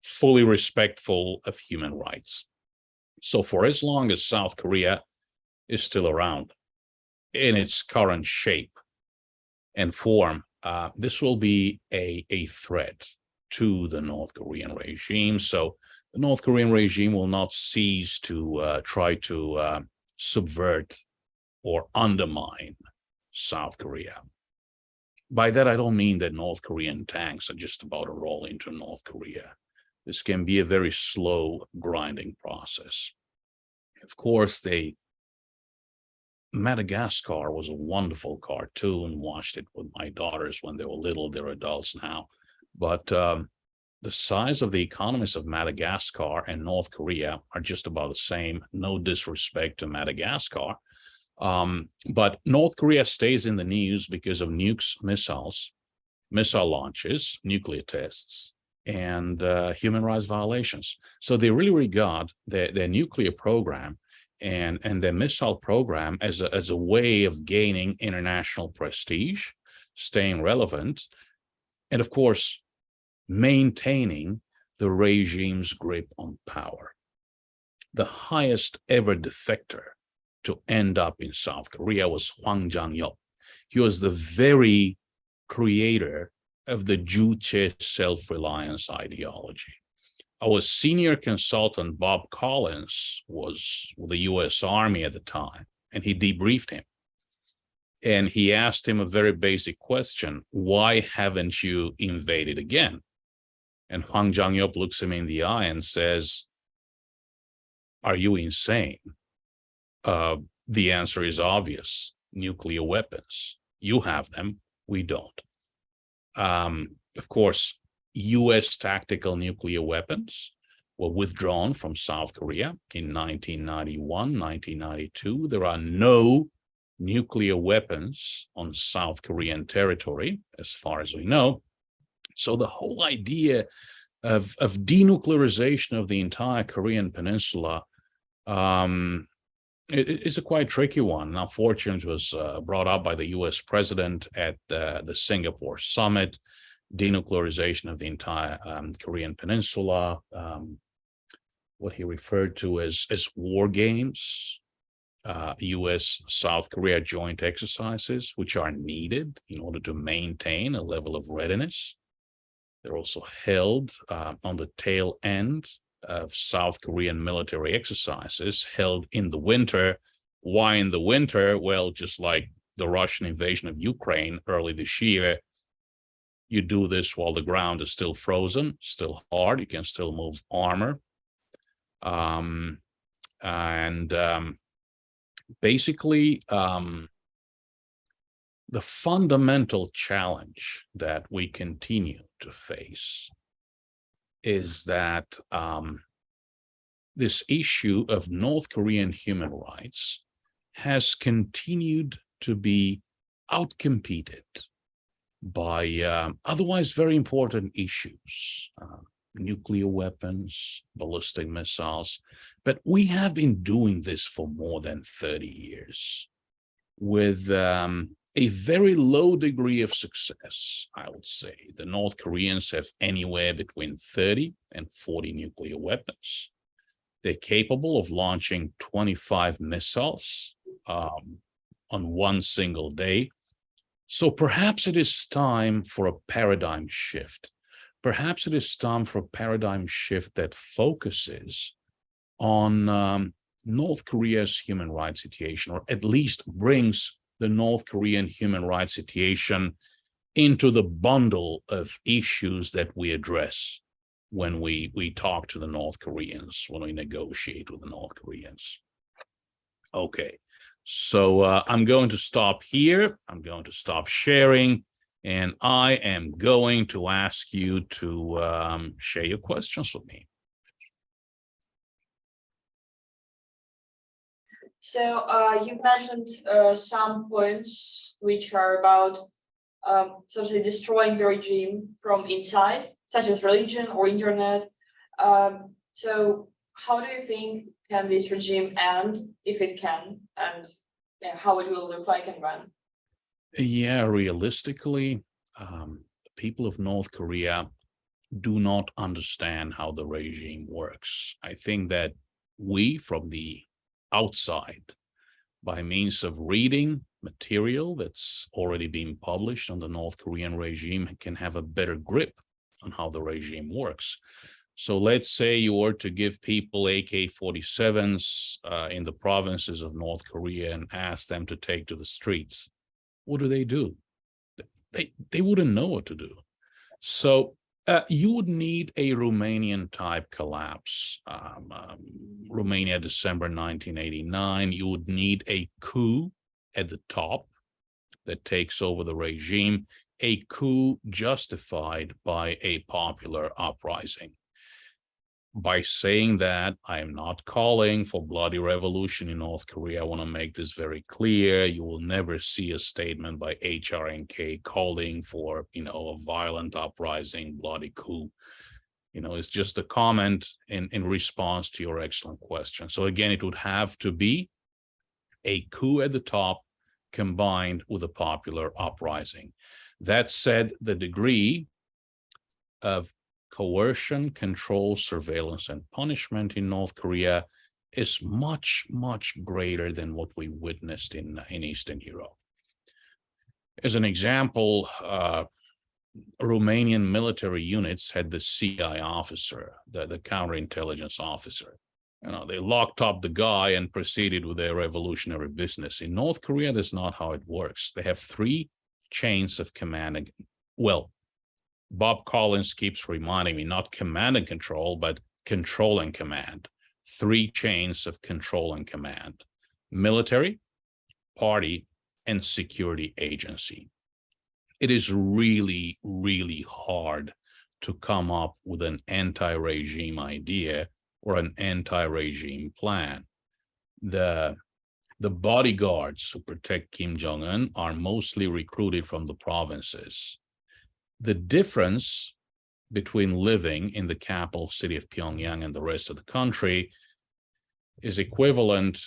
fully respectful of human rights. So for as long as South Korea is still around in its current shape and form, this will be a threat to the North Korean regime. So the North Korean regime will not cease to try to subvert or undermine South Korea. By that, I don't mean that North Korean tanks are just about to roll into North Korea. This can be a very slow, grinding process. Of course, Madagascar was a wonderful cartoon. Watched it with my daughters when they were little. They're adults now. But the size of the economies of Madagascar and North Korea are just about the same. No disrespect to Madagascar. But North Korea stays in the news because of nukes, missiles, missile launches, nuclear tests, and human rights violations. So they really regard their nuclear program and their missile program as a way of gaining international prestige, staying relevant, and of course, maintaining the regime's grip on power. The highest ever defector to end up in South Korea was Hwang Jang-yeop. He was the very creator of the Juche self-reliance ideology. Our senior consultant, Bob Collins, was with the US Army at the time, and he debriefed him. And he asked him a very basic question: why haven't you invaded again? And Hwang Jang-yeop looks him in the eye and says, are you insane? The answer is obvious: nuclear weapons. You have them, we don't. Of course, US tactical nuclear weapons were withdrawn from South Korea in 1991, 1992. There are no nuclear weapons on South Korean territory, as far as we know. So the whole idea of denuclearization of the entire Korean Peninsula It's a quite tricky one. Unfortunately, it was brought up by the US president at the Singapore summit, denuclearization of the entire Korean Peninsula, what he referred to as war games, US-South Korea joint exercises, which are needed in order to maintain a level of readiness. They're also held on the tail end of South Korean military exercises held in the winter. Why in the winter? Well, just like the Russian invasion of Ukraine early this year, you do this while the ground is still frozen, still hard. You can still move armor. Basically, the fundamental challenge that we continue to face is that this issue of North Korean human rights has continued to be outcompeted by otherwise very important issues, nuclear weapons, ballistic missiles. But we have been doing this for more than 30 years with a very low degree of success, I would say. The North Koreans have anywhere between 30 and 40 nuclear weapons. They're capable of launching 25 missiles on one single day. So perhaps it is time for a paradigm shift. Perhaps it is time for a paradigm shift that focuses on North Korea's human rights situation, or at least brings the North Korean human rights situation into the bundle of issues that we address when we talk to the North Koreans, when we negotiate with the North Koreans. Okay, so I'm going to stop here. I'm going to stop sharing, and I am going to ask you to share your questions with me. So you mentioned some points which are about so to say destroying the regime from inside, such as religion or internet. So how do you think can this regime end, if it can, and how it will look like and when? Yeah, realistically, the people of North Korea do not understand how the regime works. I think that we, from the outside, by means of reading material that's already been published on the North Korean regime, can have a better grip on how the regime works. So let's say you were to give people AK-47s in the provinces of North Korea and ask them to take to the streets. What do? They wouldn't know what to do. So you would need a Romanian-type collapse. Romania, December 1989. You would need a coup at the top that takes over the regime, a coup justified by a popular uprising. By saying that, I am not calling for bloody revolution in North Korea. I want to make this very clear. You will never see a statement by HRNK calling for, a violent uprising, bloody coup. It's just a comment in response to your excellent question. So again, it would have to be a coup at the top combined with a popular uprising. That said, the degree of coercion, control, surveillance, and punishment in North Korea is much, much greater than what we witnessed in Eastern Europe. As an example, Romanian military units had the CI officer, the counterintelligence officer. They locked up the guy and proceeded with their revolutionary business. In North Korea, that's not how it works. They have 3 chains of command. Well, Bob Collins keeps reminding me, not command and control, but control and command. 3 chains of control and command: military, party, and security agency. It is really, really hard to come up with an anti-regime idea or an anti-regime plan. The bodyguards who protect Kim Jong-un are mostly recruited from the provinces. The difference between living in the capital city of Pyongyang and the rest of the country is equivalent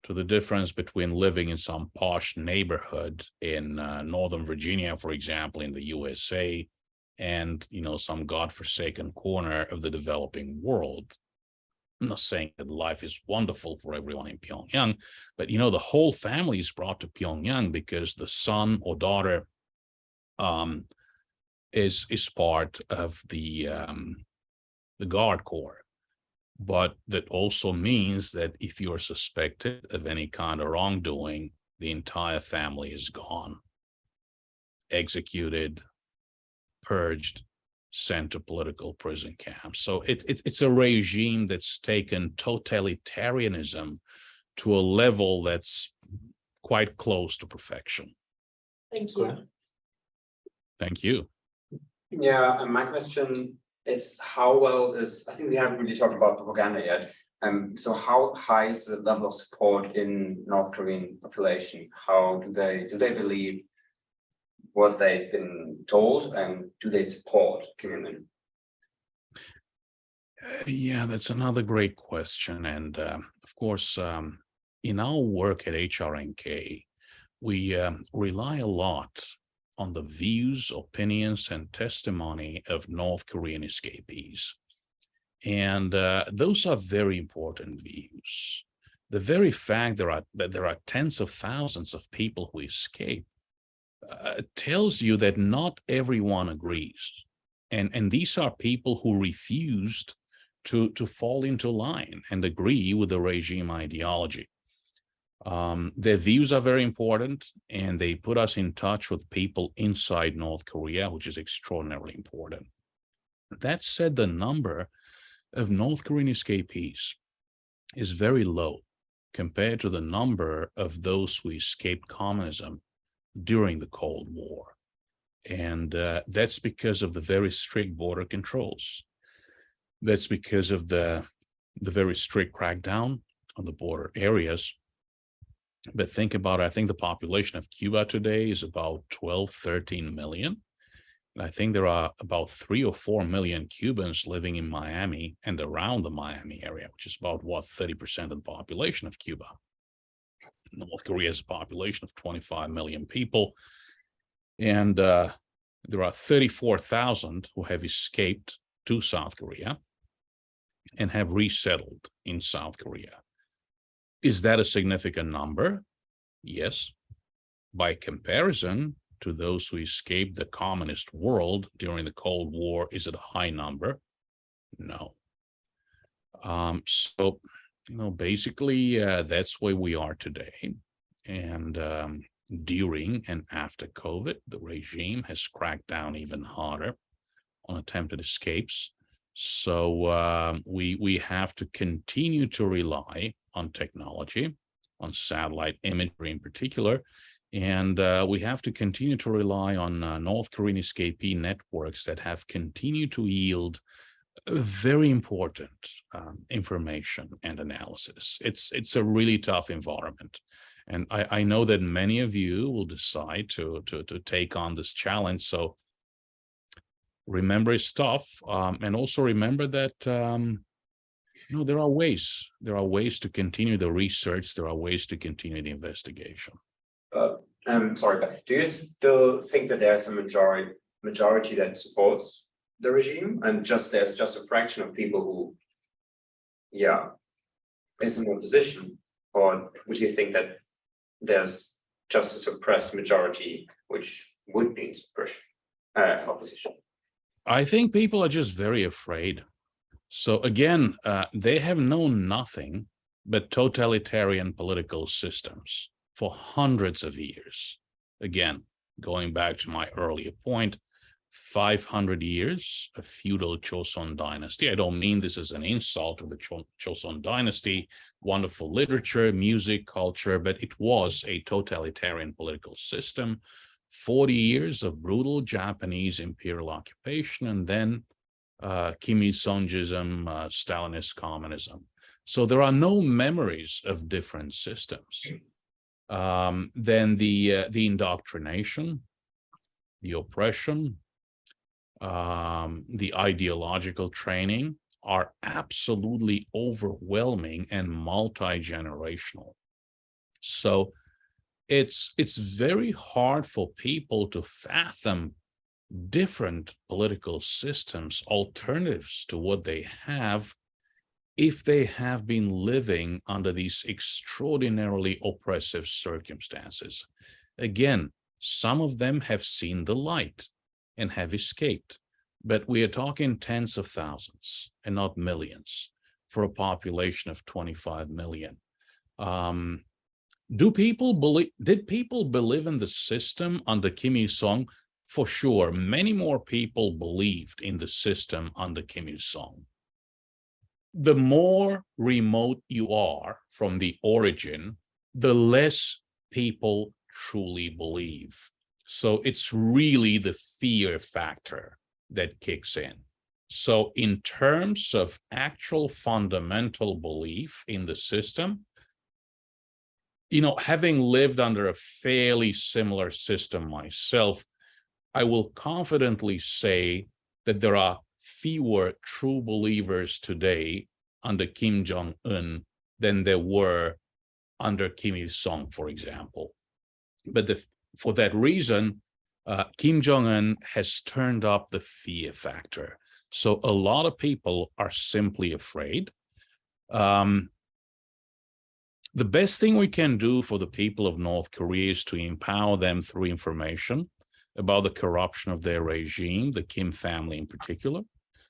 to the difference between living in some posh neighborhood in Northern Virginia, for example, in the USA, and, you know, some godforsaken corner of the developing world. I'm not saying that life is wonderful for everyone in Pyongyang, but, you know, the whole family is brought to Pyongyang because the son or daughter is part of the Guard Corps. But that also means that if you are suspected of any kind of wrongdoing, the entire family is gone, executed, purged, sent to political prison camps. So it's a regime that's taken totalitarianism to a level that's quite close to perfection. Thank you. Thank you. Yeah, and my question is how well is, I think we haven't really talked about propaganda yet. So how high is the level of support in North Korean population? How do they believe what they've been told, and do they support Kim Il-sung? Yeah, that's another great question. And of course, in our work at HRNK, we rely a lot on the views, opinions, and testimony of North Korean escapees. And those are very important views. The very fact that there are tens of thousands of people who escape tells you that not everyone agrees. And these are people who refused to fall into line and agree with the regime ideology. Their views are very important, and they put us in touch with people inside North Korea, which is extraordinarily important. That said, the number of North Korean escapees is very low compared to the number of those who escaped communism during the Cold War. And that's because of the very strict border controls. That's because of the very strict crackdown on the border areas. But think about it, I think the population of Cuba today is about 12, 13 million. And I think there are about 3 or 4 million Cubans living in Miami and around the Miami area, which is about, what, 30% of the population of Cuba. North Korea has a population of 25 million people. And there are 34,000 who have escaped to South Korea and have resettled in South Korea. Is that a significant number? Yes. By comparison to those who escaped the communist world during the Cold War, is it a high number? No. So, you know, basically, that's where we are today. And during and after COVID, the regime has cracked down even harder on attempted escapes. So we have to continue to rely on technology, on satellite imagery in particular, and we have to continue to rely on North Korean escapee networks that have continued to yield very important information and analysis. It's a really tough environment. And I know that many of you will decide to take on this challenge. So remember it's tough, and also remember that you know, there are ways to continue the research. There are ways to continue the investigation. Sorry, but do you still think that there's a majority that supports the regime, and there's just a fraction of people who, yeah, is in opposition? Or would you think that there's just a suppressed majority which would be in opposition? I think people are just very afraid. So again, they have known nothing but totalitarian political systems for hundreds of years. Again, going back to my earlier point, 500 years of feudal Joseon dynasty. I don't mean this as an insult to the Joseon dynasty, wonderful literature, music, culture, but it was a totalitarian political system. 40 years of brutal Japanese imperial occupation, and then Kim Il-sungism, Stalinist communism. So there are no memories of different systems. Then the indoctrination, the oppression, the ideological training are absolutely overwhelming and multi-generational. So it's very hard for people to fathom different political systems, alternatives to what they have, if they have been living under these extraordinarily oppressive circumstances. Again, some of them have seen the light and have escaped, but we are talking tens of thousands and not millions for a population of 25 million. Did people believe in the system under Kim Il-sung? For sure, many more people believed in the system under Kim Il-sung. The more remote you are from the origin, the less people truly believe. So it's really the fear factor that kicks in. So in terms of actual fundamental belief in the system, having lived under a fairly similar system myself, I will confidently say that there are fewer true believers today under Kim Jong-un than there were under Kim Il-sung, for example. But for that reason, Kim Jong-un has turned up the fear factor. So a lot of people are simply afraid. The best thing we can do for the people of North Korea is to empower them through information about the corruption of their regime, the Kim family in particular,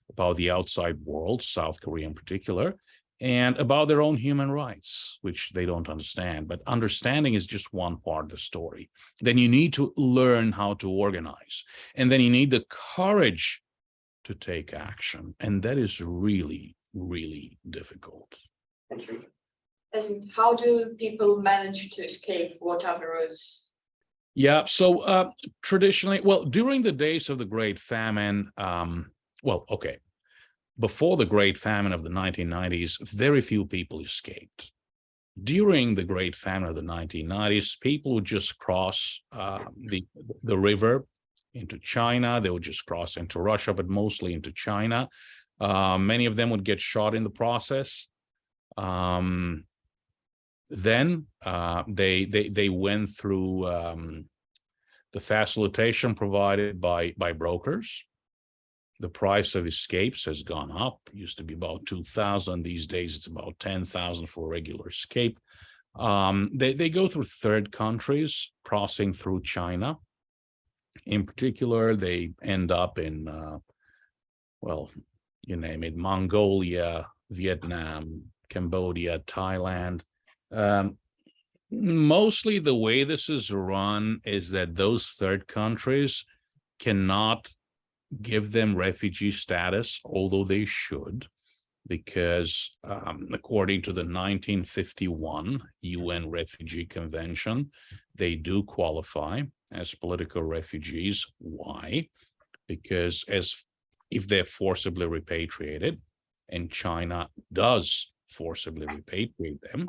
about the outside world, South Korea in particular, and about their own human rights, which they don't understand. But understanding is just one part of the story. Then you need to learn how to organize. And then you need the courage to take action. And that is really, really difficult. Thank you. And how do people manage to escape? What are the routes? Yeah, so traditionally, well, during the days of the Great Famine, before the Great Famine of the 1990s, very few people escaped. During the Great Famine of the 1990s, people would just cross the river into China. They would just cross into Russia, but mostly into China. Many of them would get shot in the process. Then they went through the facilitation provided by brokers. The price of escapes has gone up. It used to be about 2,000. These days, it's about 10,000 for a regular escape. They go through third countries, crossing through China. In particular, they end up in, you name it, Mongolia, Vietnam, Cambodia, Thailand. Mostly the way this is run is that those third countries cannot give them refugee status, although they should, because according to the 1951 UN Refugee Convention, they do qualify as political refugees. Why? Because if they're forcibly repatriated, and China does forcibly repatriate them,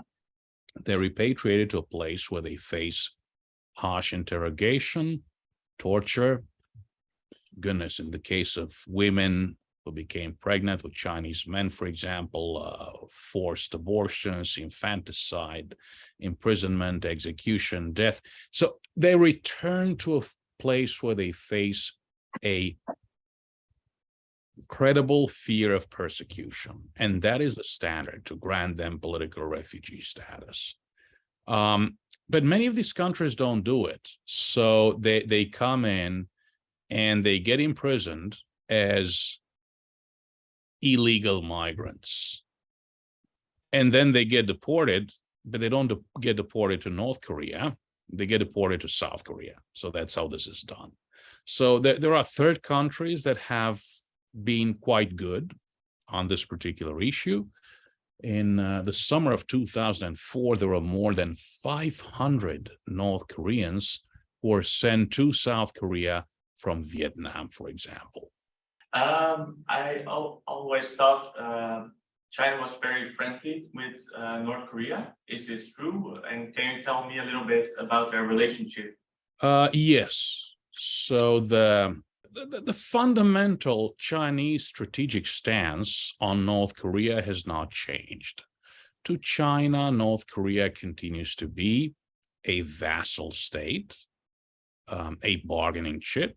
they're repatriated to a place where they face harsh interrogation, torture. Goodness, in the case of women who became pregnant with Chinese men, for example, forced abortions, infanticide, imprisonment, execution, death. So they return to a place where they face a credible fear of persecution, and that is the standard to grant them political refugee status. But many of these countries don't do it. So they come in and they get imprisoned as illegal migrants. And then they get deported, but they don't get deported to North Korea. They get deported to South Korea. So that's how this is done. So there are third countries that have been quite good on this particular issue. In the summer of 2004, there were more than 500 North Koreans who were sent to South Korea from Vietnam, for example. I always thought China was very friendly with North Korea. Is this true? And can you tell me a little bit about their relationship? Yes. So the fundamental Chinese strategic stance on North Korea has not changed. to China, North Korea continues to be a vassal state, a bargaining chip,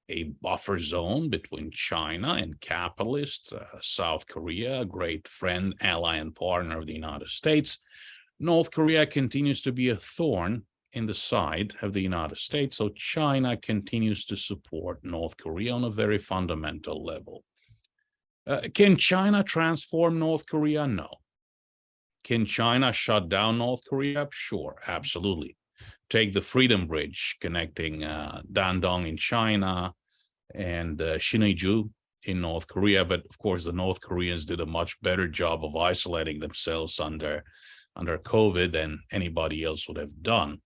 a buffer zone between China and capitalist South Korea, a great friend, ally, and partner of the United States. North Korea continues to be a thorn in the side of the United States, so China continues to support North Korea on a very fundamental level. Can China transform North Korea? No. Can China shut down North Korea? Sure, absolutely. Take the Freedom Bridge connecting Dandong in China and Sinŭiju in North Korea, but of course the North Koreans did a much better job of isolating themselves under COVID than anybody else would have done.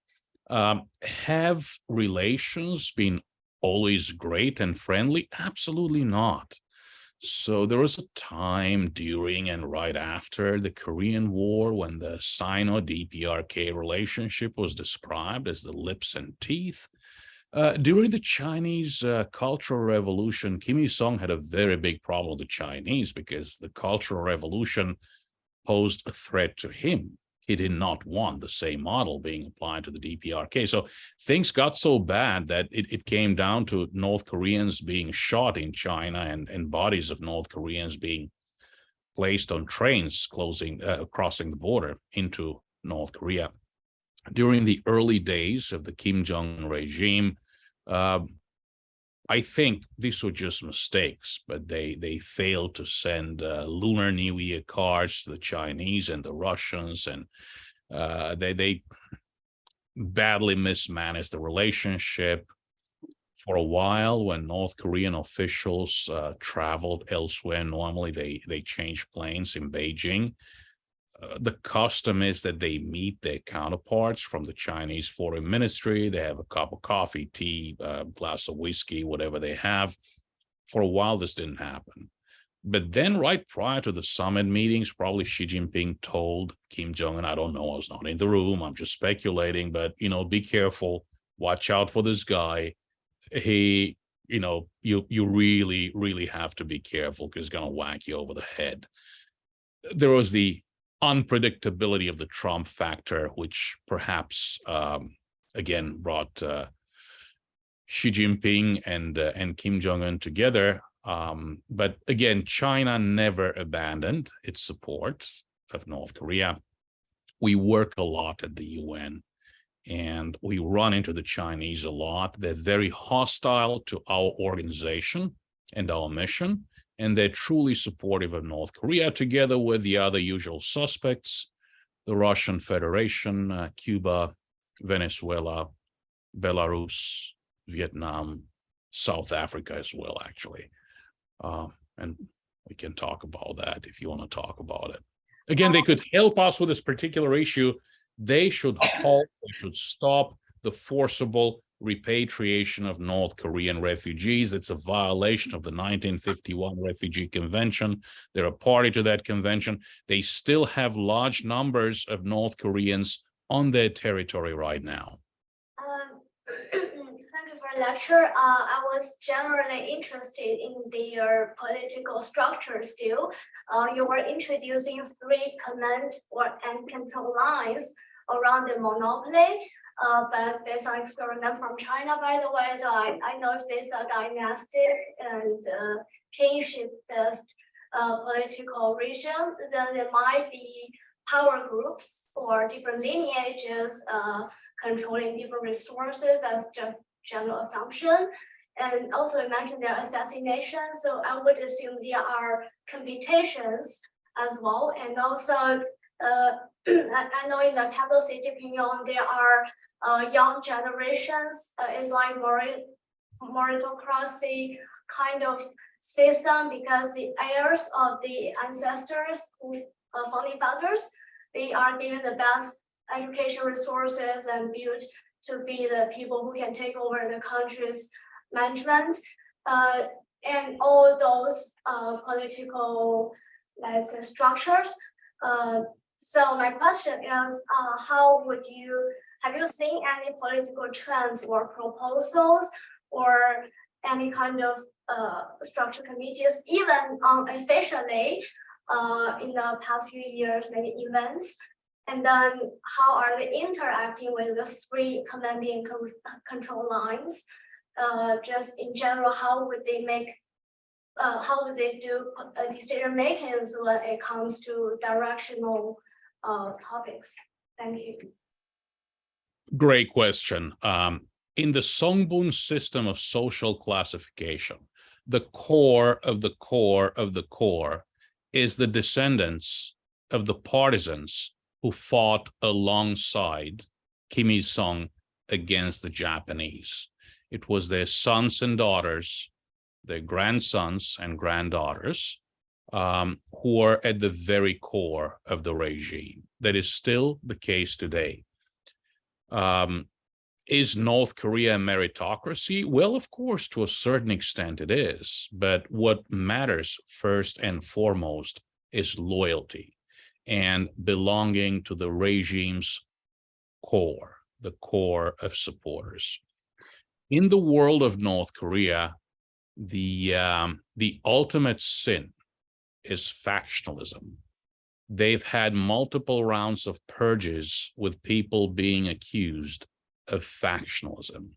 Have relations been always great and friendly? Absolutely not. So there was a time during and right after the Korean War when the Sino-DPRK relationship was described as the lips and teeth. During the Chinese Cultural Revolution, Kim Il-sung had a very big problem with the Chinese because the Cultural Revolution posed a threat to him. He did not want the same model being applied to the DPRK. So things got so bad that it came down to North Koreans being shot in China and bodies of North Koreans being placed on trains crossing the border into North Korea. During the early days of the Kim Jong-un regime, I think these were just mistakes, but they failed to send Lunar New Year cards to the Chinese and the Russians, and they badly mismanaged the relationship. For a while, when North Korean officials traveled elsewhere, normally they change planes in Beijing. The custom is that they meet their counterparts from the Chinese Foreign Ministry. They have a cup of coffee, tea, glass of whiskey, whatever they have. For a while, this didn't happen. But then right prior to the summit meetings, probably Xi Jinping told Kim Jong-un, I don't know, I was not in the room, I'm just speculating, but, be careful, watch out for this guy. He, you really, really have to be careful because he's going to whack you over the head. There was the unpredictability of the Trump factor, which perhaps again brought Xi Jinping and Kim Jong-un together. But again, China never abandoned its support of North Korea. We work a lot at the UN, and we run into the Chinese a lot. They're very hostile to our organization and our mission, and they're truly supportive of North Korea, together with the other usual suspects, the Russian Federation, Cuba, Venezuela, Belarus, Vietnam, South Africa as well, actually. And we can talk about that if you want to talk about it. Again, they could help us with this particular issue. They should halt, they should stop the forcible repatriation of North Korean refugees. It's a violation of the 1951 Refugee Convention. They're a party to that convention. They still have large numbers of North Koreans on their territory right now. Thank you for the lecture. I was generally interested in their political structure still. You were introducing 3 command and control lines around the monopoly, but based on experiment from China, by the way, so I know if it's a dynastic and kingship-based political region, then there might be power groups or different lineages controlling different resources. That's just general assumption. And also you mentioned their assassination, so I would assume there are competitions as well. And also, I know in the capital city Pyongyang, there are young generations. It's like meritocracy kind of system, because the heirs of the ancestors, founding fathers, they are given the best education resources and built to be the people who can take over the country's management. And all those political, let's say, structures. So my question is, have you seen any political trends or proposals or any kind of structure committees, even unofficially, in the past few years, maybe events? And then how are they interacting with the three commanding and control lines? Just in general, how would they do decision makings when it comes to directional topics? Thank you. Great question. In the Songbun system of social classification, the core of the core of the core is the descendants of the partisans who fought alongside Kim Il-sung against the Japanese. It was their sons and daughters, their grandsons and granddaughters, who are at the very core of the regime. That is still the case today. Is North Korea a meritocracy? Well, of course, to a certain extent it is. But what matters first and foremost is loyalty and belonging to the regime's core, the core of supporters. In the world of North Korea, the ultimate sin is factionalism. They've had multiple rounds of purges with people being accused of factionalism.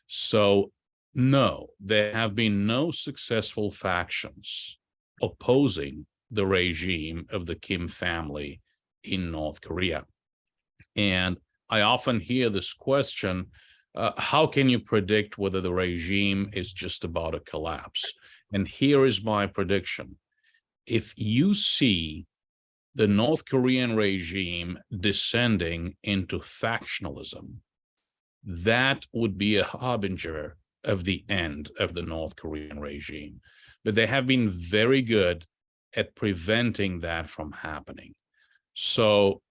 So no, there have been no successful factions opposing the regime of the Kim family in North Korea. And I often hear this question, how can you predict whether the regime is just about to collapse? And here is my prediction. If you see the North Korean regime descending into factionalism, that would be a harbinger of the end of the North Korean regime. But they have been very good at preventing that from happening. So,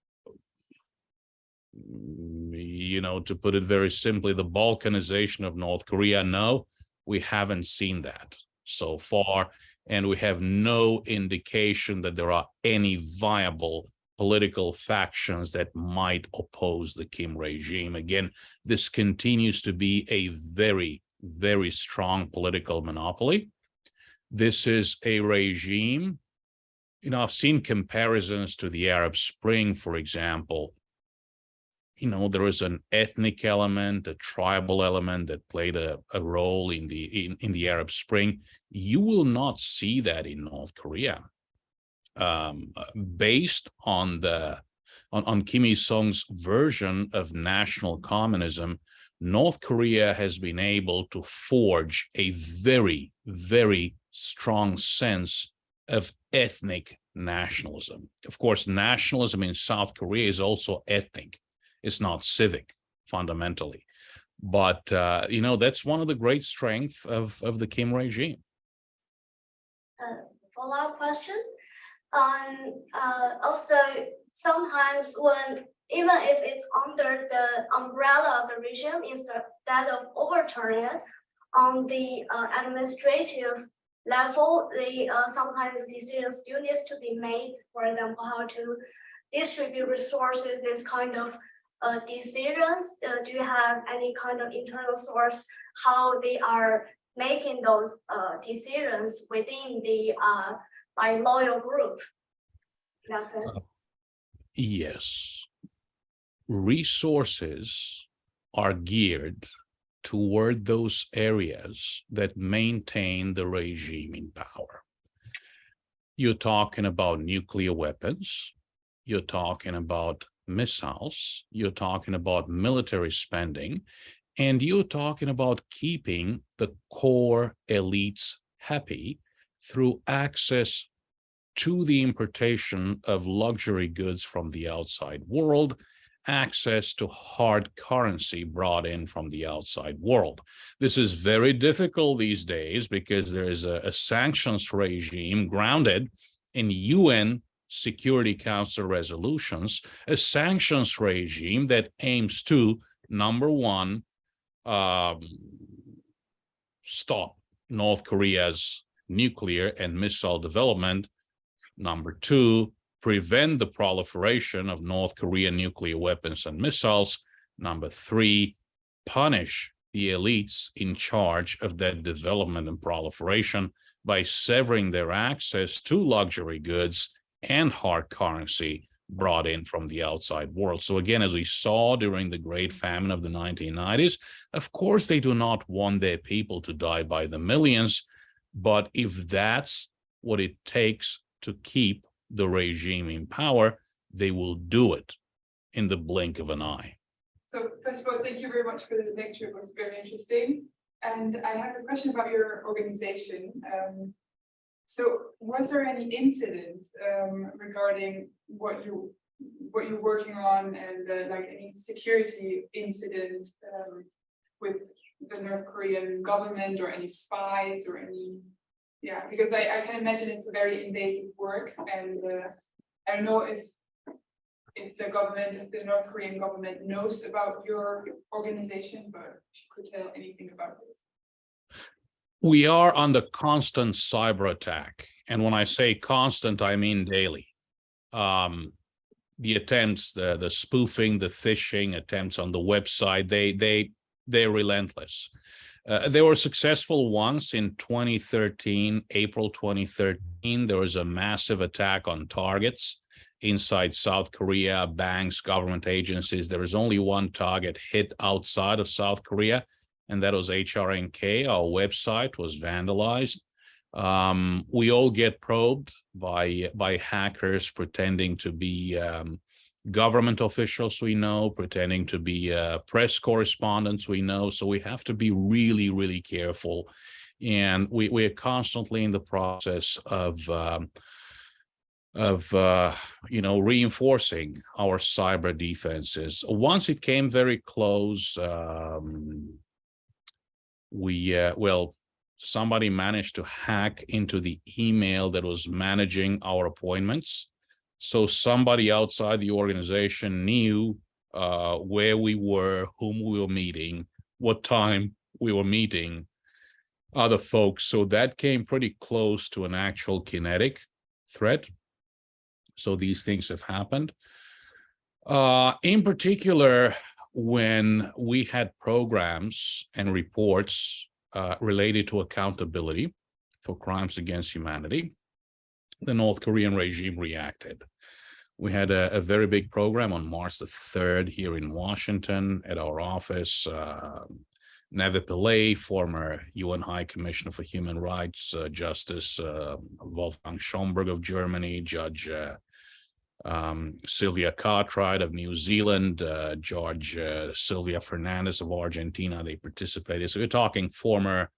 you know, to put it very simply, the balkanization of North Korea, no, we haven't seen that so far. And we have no indication that there are any viable political factions that might oppose the Kim regime. Again, this continues to be a very, very strong political monopoly. This is a regime, you know, I've seen comparisons to the Arab Spring, for example. You know, there is an ethnic element, a tribal element that played a role in the Arab Spring. You will not see that in North Korea. Based on Kim Il-sung's version of national communism, North Korea has been able to forge a very, very strong sense of ethnic nationalism. Of course, nationalism in South Korea is also ethnic. It's not civic, fundamentally. But, you know, that's one of the great strengths of the Kim regime. Follow-up question. Also, sometimes even if it's under the umbrella of the regime, instead of overturning it on the administrative level, sometimes decisions still needs to be made. For example, how to distribute resources, this kind of decisions. Do you have any kind of internal source how they are making those decisions within the loyal group? Yes. Resources are geared toward those areas that maintain the regime in power. You're talking about nuclear weapons, you're talking about missiles, you're talking about military spending, and you're talking about keeping the core elites happy through access to the importation of luxury goods from the outside world, access to hard currency brought in from the outside world. This is very difficult these days because there is a sanctions regime grounded in UN Security Council resolutions, a sanctions regime that aims to, number one, stop North Korea's nuclear and missile development. Number two, prevent the proliferation of North Korean nuclear weapons and missiles. Number three, punish the elites in charge of that development and proliferation. by severing their access to luxury goods and hard currency brought in from the outside world. So again, as we saw during the Great Famine of the 1990s, of course, they do not want their people to die by the millions, but if that's what it takes to keep the regime in power, they will do it in the blink of an eye. So first of all, thank you very much for the lecture. It was very interesting. And I have a question about your organization. So was there any incident regarding what you're working on, and like any security incident with the North Korean government, or any spies, or any, yeah, because I can imagine it's a very invasive work, and I don't know if the government, if the North Korean government knows about your organization, but if you could tell anything about this. We are under constant cyber attack. And when I say constant, I mean daily. The attempts, the spoofing, the phishing attempts on the website, they're relentless. There were successful ones in 2013, April 2013. There was a massive attack on targets inside South Korea, banks, government agencies. There was only one target hit outside of South Korea, and that was HRNK. Our website was vandalized. We all get probed by hackers pretending to be government officials we know, pretending to be press correspondents we know. So we have to be really, really careful. And we're constantly in the process of reinforcing our cyber defenses. Once it came very close, somebody managed to hack into the email that was managing our appointments. So somebody outside the organization knew where we were, whom we were meeting, what time we were meeting other folks. So that came pretty close to an actual kinetic threat. So these things have happened. In particular, when we had programs and reports related to accountability for crimes against humanity, the North Korean regime reacted. We had a very big program on March the 3rd here in Washington at our office. Neve Pillay, former UN High Commissioner for Human Rights, Justice Wolfgang Schomburg of Germany, Judge Sylvia Cartwright of New Zealand, Judge Sylvia Fernandez of Argentina, they participated. So we're talking former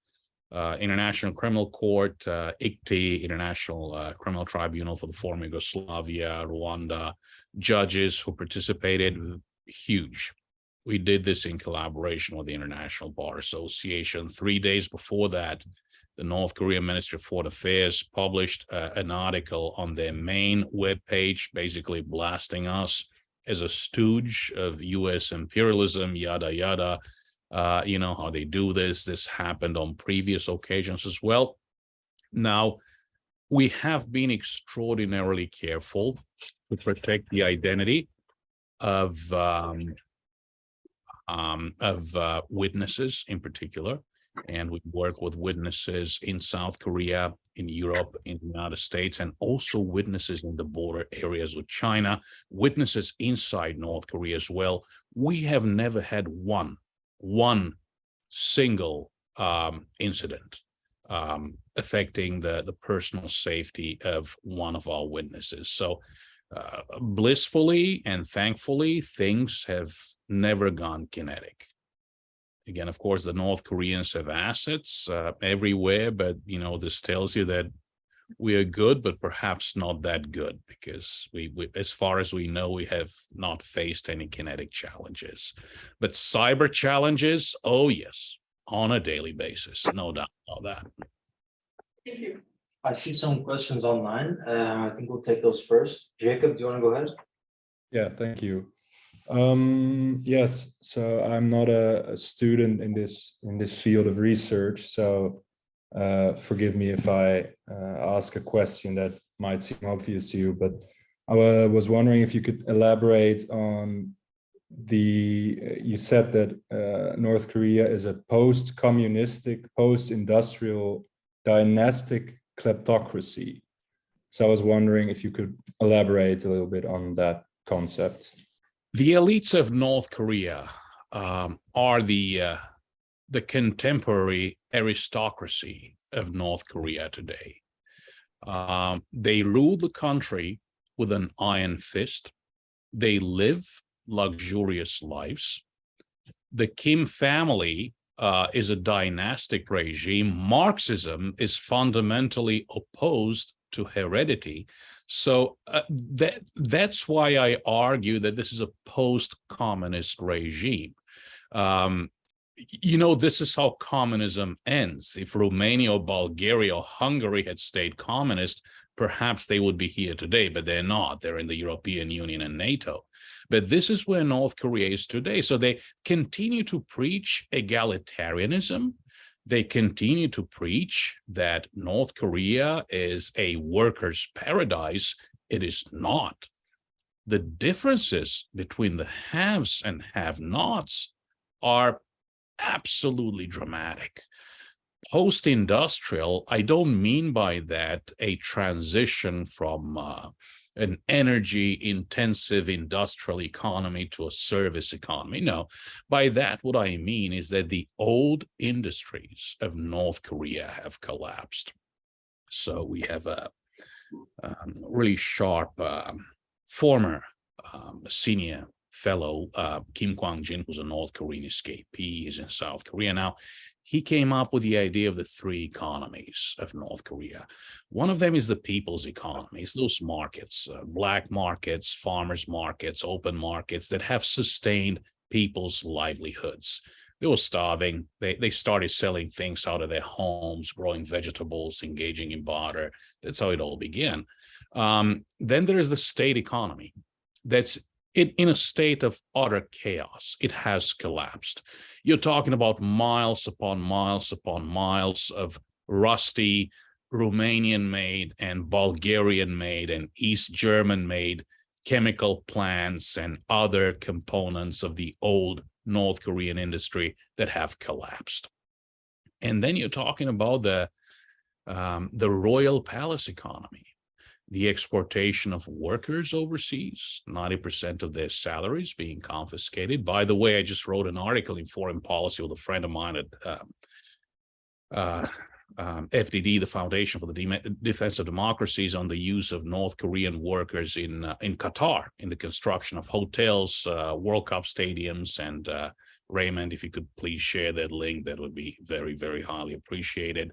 International Criminal Court, ICTY, International Criminal Tribunal for the former Yugoslavia, Rwanda, judges who participated, huge. We did this in collaboration with the International Bar Association. 3 days before that, the North Korean Ministry of Foreign Affairs published an article on their main webpage, basically blasting us as a stooge of US imperialism, yada, yada. You know how they do this. This happened on previous occasions as well. Now, we have been extraordinarily careful to protect the identity of witnesses in particular. And we work with witnesses in South Korea, in Europe, in the United States, and also witnesses in the border areas with China, witnesses inside North Korea as well. We have never had one single incident affecting the personal safety of one of our witnesses. So blissfully and thankfully, things have never gone kinetic. Again, of course, the North Koreans have assets everywhere, but this tells you that we are good, but perhaps not that good, because we as far as we know, we have not faced any kinetic challenges. But cyber challenges, oh yes, on a daily basis, no doubt about that. Thank you. I see some questions online. I think we'll take those first. Jacob, do you want to go ahead? Yeah, thank you. Yes, so I'm not a student in this field of research, so forgive me if I ask a question that might seem obvious to you, but I was wondering if you could elaborate on you said that North Korea is a post-communistic, post-industrial dynastic kleptocracy. So I was wondering if you could elaborate a little bit on that concept. The elites of North Korea are the contemporary aristocracy of North Korea today. They rule the country with an iron fist. They live luxurious lives. The Kim family is a dynastic regime. Marxism is fundamentally opposed to heredity. So that's why I argue that this is a post-communist regime. This is how communism ends. If Romania or Bulgaria or Hungary had stayed communist, perhaps they would be here today, but they're not. They're in the European Union and NATO. But this is where North Korea is today. So they continue to preach egalitarianism. They continue to preach that North Korea is a workers' paradise. It is not. The differences between the haves and have-nots are absolutely dramatic. Post-industrial, I don't mean by that a transition from an energy-intensive industrial economy to a service economy. No, by that, what I mean is that the old industries of North Korea have collapsed. So we have a really sharp former senior fellow, Kim Kwang-jin, who's a North Korean escapee, is in South Korea now. He came up with the idea of the three economies of North Korea. One of them is the people's economies, those markets, black markets, farmers markets, open markets that have sustained people's livelihoods. They were starving. They started selling things out of their homes, growing vegetables, engaging in barter. That's how it all began. Then there is the state economy that's in a state of utter chaos. It has collapsed. You're talking about miles upon miles upon miles of rusty Romanian-made and Bulgarian-made and East German-made chemical plants and other components of the old North Korean industry that have collapsed. And then you're talking about the royal palace economy, the exportation of workers overseas, 90% of their salaries being confiscated. By the way, I just wrote an article in Foreign Policy with a friend of mine at FDD, the Foundation for the Defense of Democracies, on the use of North Korean workers in Qatar, in the construction of hotels, World Cup stadiums. And Raymond, if you could please share that link, that would be very, very highly appreciated.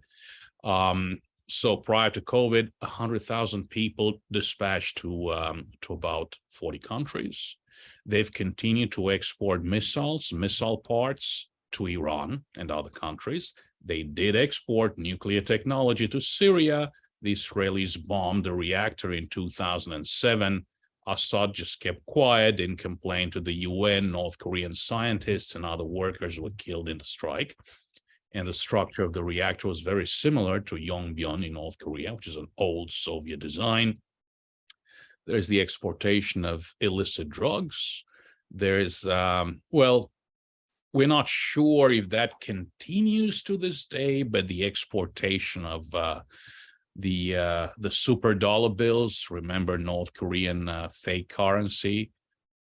So prior to COVID, 100,000 people dispatched to about 40 countries. They've continued to export missiles, missile parts to Iran and other countries. They did export nuclear technology to Syria. The Israelis bombed a reactor in 2007. Assad just kept quiet, didn't complain to the UN. North Korean scientists and other workers were killed in the strike. And the structure of the reactor was very similar to Yongbyon in North Korea, which is an old Soviet design. There's the exportation of illicit drugs. There's, well, we're not sure if that continues to this day, but the exportation of the super dollar bills, remember North Korean fake currency.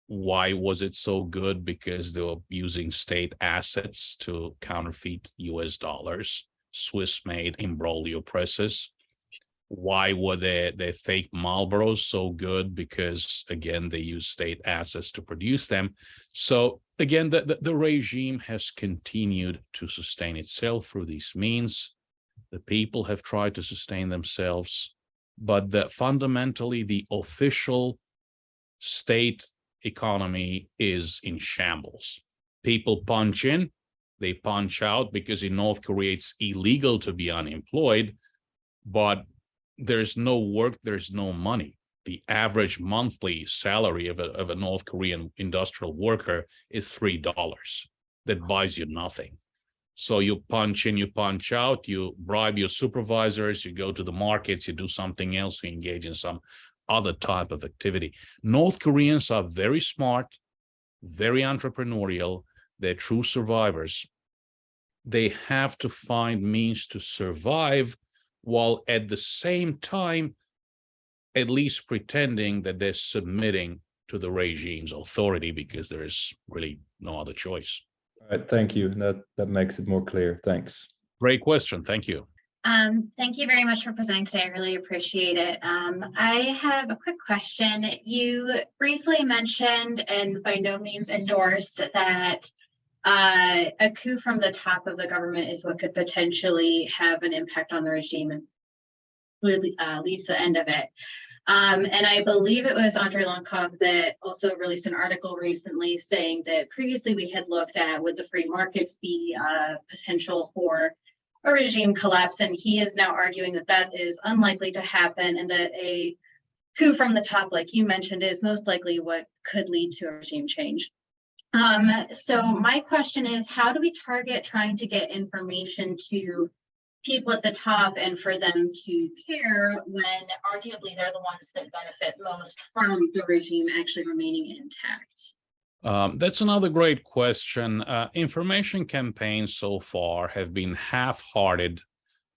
Why was it so good? Because they were using state assets to counterfeit US dollars, Swiss-made imbroglio presses. Why were their fake Marlboros so good? Because, again, they use state assets to produce them. So, again, the regime has continued to sustain itself through these means. The people have tried to sustain themselves, but fundamentally the official state economy is in shambles. People punch in, they punch out, because in North Korea it's illegal to be unemployed, but there's no work, there's no money. The average monthly salary of a North Korean industrial worker is $3. That buys you nothing. So you punch in, you punch out, you bribe your supervisors, you go to the markets, you do something else, you engage in some other type of activity. North Koreans are very smart, very entrepreneurial. They're true survivors. They have to find means to survive while at the same time at least pretending that they're submitting to the regime's authority because there is really no other choice. All right, thank you. That makes it more clear. Thanks. Great question. Thank you. Thank you very much for presenting today. I really appreciate it. I have a quick question. You briefly mentioned, and by no means endorsed, that a coup from the top of the government is what could potentially have an impact on the regime and lead to the end of it. And I believe it was Andrei Lonkov that also released an article recently saying that previously we had looked at would the free markets be potential for a regime collapse, and he is now arguing that that is unlikely to happen and that a coup from the top, like you mentioned, is most likely what could lead to a regime change. So my question is, how do we target trying to get information to people at the top and for them to care when arguably they're the ones that benefit most from the regime actually remaining intact? That's another great question. Information campaigns so far have been half-hearted,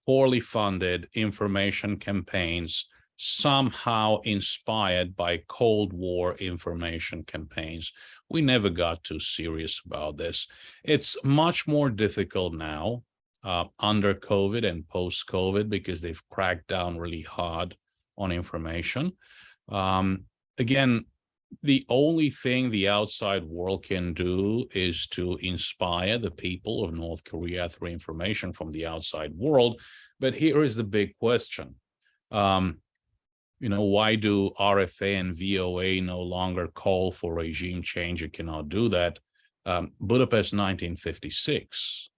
poorly funded information campaigns, somehow inspired by Cold War information campaigns. We never got too serious about this. It's much more difficult now under COVID and post-COVID because they've cracked down really hard on information. Again, the only thing the outside world can do is to inspire the people of North Korea through information from the outside world. But here is the big question. Why do RFA and VOA no longer call for regime change? You cannot do that. Budapest 1956.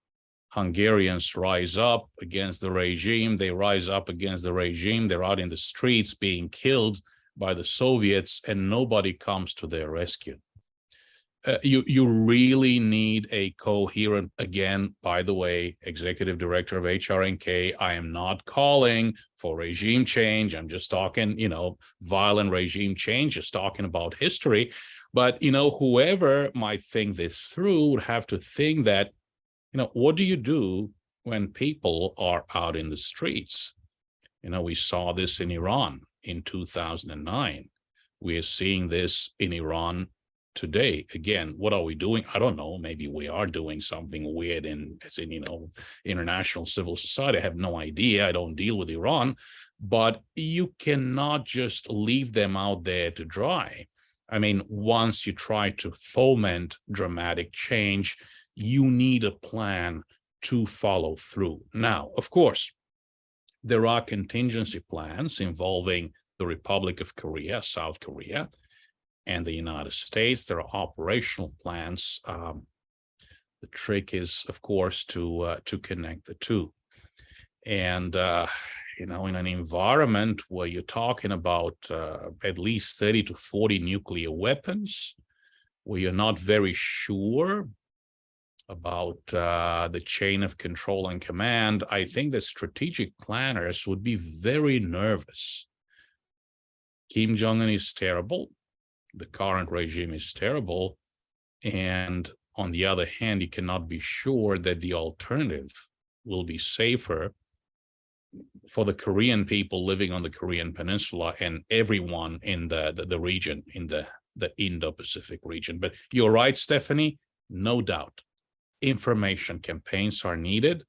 Hungarians rise up against the regime. They rise up against the regime. They're out in the streets being killed by the Soviets, and nobody comes to their rescue. You really need a coherent, again, by the way, executive director of HRNK, I am not calling for regime change. I'm just talking, violent regime change, just talking about history. But, whoever might think this through would have to think that, what do you do when people are out in the streets? We saw this in Iran in 2009. We are seeing this in Iran today. Again, what are we doing? I don't know. Maybe we are doing something weird in international civil society. I have no idea. I don't deal with Iran, but you cannot just leave them out there to dry. I mean, once you try to foment dramatic change, you need a plan to follow through. Now, of course, there are contingency plans involving the Republic of Korea, South Korea, and the United States. There are operational plans. The trick is, of course, to connect the two. And, in an environment where you're talking about at least 30 to 40 nuclear weapons, where you're not very sure about the chain of control and command, I think that strategic planners would be very nervous. Kim Jong-un is terrible. The current regime is terrible. And on the other hand, you cannot be sure that the alternative will be safer for the Korean people living on the Korean Peninsula and everyone in the region, in the Indo-Pacific region. But you're right, Stephanie, no doubt. Information campaigns are needed.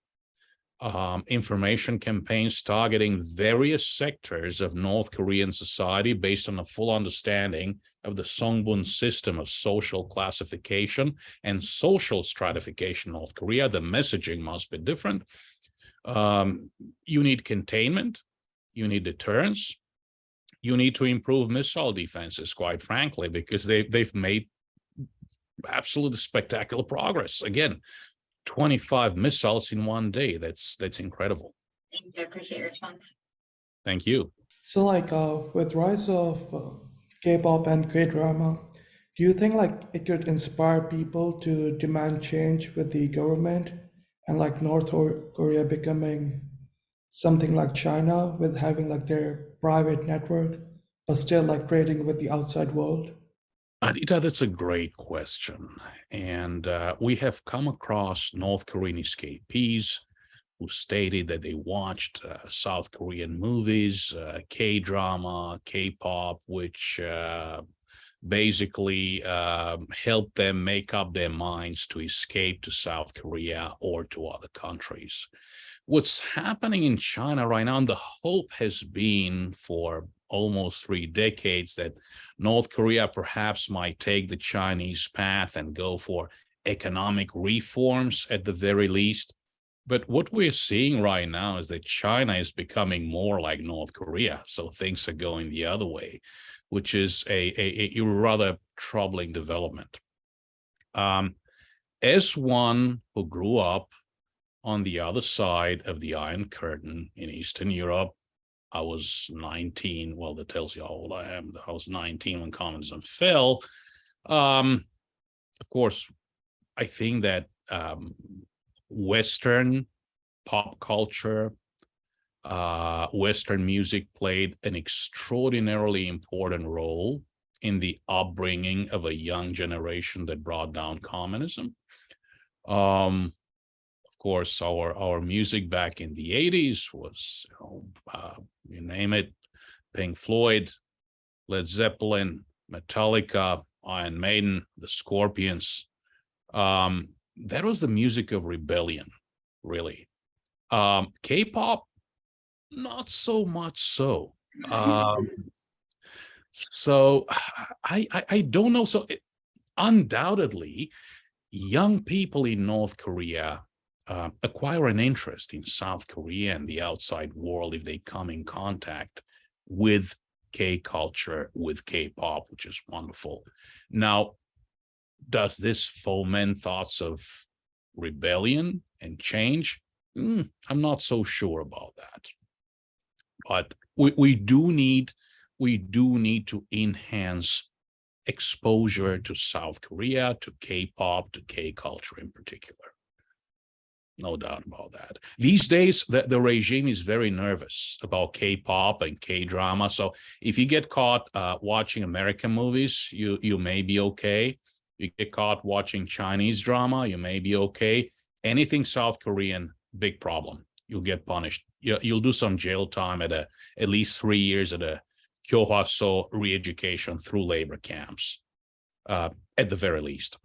Information campaigns targeting various sectors of North Korean society based on a full understanding of the Songbun system of social classification and social stratification in North Korea. The messaging must be different. You need containment. You need deterrence. You need to improve missile defenses, quite frankly, because they've made absolutely spectacular progress. Again, 25 missiles in one day. That's incredible. Thank you. I appreciate your response. Thank you. So with rise of K-pop and K-drama, do you think it could inspire people to demand change with the government and North Korea becoming something like China with having their private network, but still trading with the outside world? Adita, that's a great question. And we have come across North Korean escapees. who stated that they watched South Korean movies, K-drama, K-pop, which basically helped them make up their minds to escape to South Korea or to other countries. What's happening in China right now, and the hope has been for almost 3 decades that North Korea perhaps might take the Chinese path and go for economic reforms at the very least. But what we're seeing right now is that China is becoming more like North Korea. So things are going the other way, which is a rather troubling development. As one who grew up on the other side of the Iron Curtain in Eastern Europe, I was 19. Well, that tells you how old I am. I was 19 when communism fell. Of course, I think that Western pop culture, Western music played an extraordinarily important role in the upbringing of a young generation that brought down communism. Of course, our music back in the 80s was, you name it, Pink Floyd, Led Zeppelin, Metallica, Iron Maiden, the Scorpions. That was the music of rebellion, really. K-pop, not so much so. So I don't know. So undoubtedly, young people in North Korea acquire an interest in South Korea and the outside world if they come in contact with K-culture, with K-pop, which is wonderful. Now, does this foment thoughts of rebellion and change? I'm not so sure about that. But we do need to enhance exposure to South Korea, to K-pop, to K-culture in particular. No doubt about that. These days, the regime is very nervous about K-pop and K-drama. So if you get caught watching American movies, you may be okay. You get caught watching Chinese drama, you may be okay. Anything South Korean, big problem. You'll get punished. You'll do some jail time at least 3 years at a Kyohwaso re-education through labor camps, at the very least.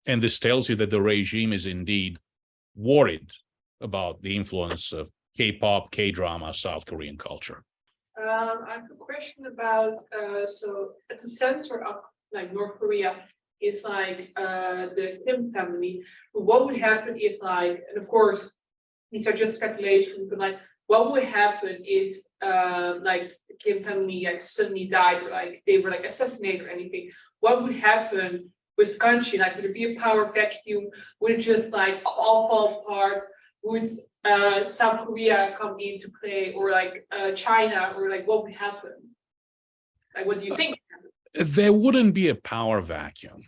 And this tells you that the regime is indeed worried about the influence of K-pop, K-drama, South Korean culture. I have a question about, so at the center of like North Korea is like the Kim family. What would happen if like, and of course, these are just speculations, but like, what would happen if like the Kim family like suddenly died or like they were like assassinated or anything? What would happen with the country? Like, would it be a power vacuum? Would it just like all fall apart? Would South Korea come into play, or like China, or like what would happen? Like, what do you think? There wouldn't be a power vacuum.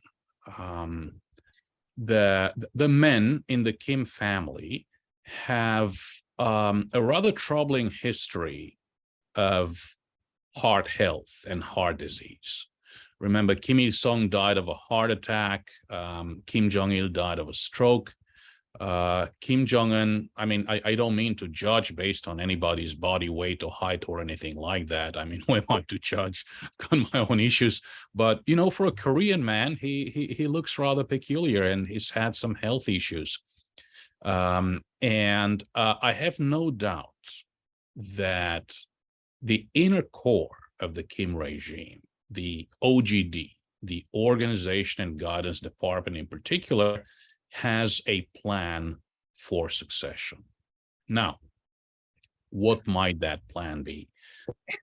The men in the Kim family have a rather troubling history of heart health and heart disease. Remember, Kim Il-sung died of a heart attack. Kim Jong-il died of a stroke. Kim Jong-un, I mean, I don't mean to judge based on anybody's body weight or height or anything like that. I mean, who am I to judge? I've got my own issues. But, you know, for a Korean man, he looks rather peculiar and he's had some health issues. And I have no doubt that the inner core of the Kim regime, the OGD, the Organization and Guidance Department in particular, has a plan for succession. Now, what might that plan be?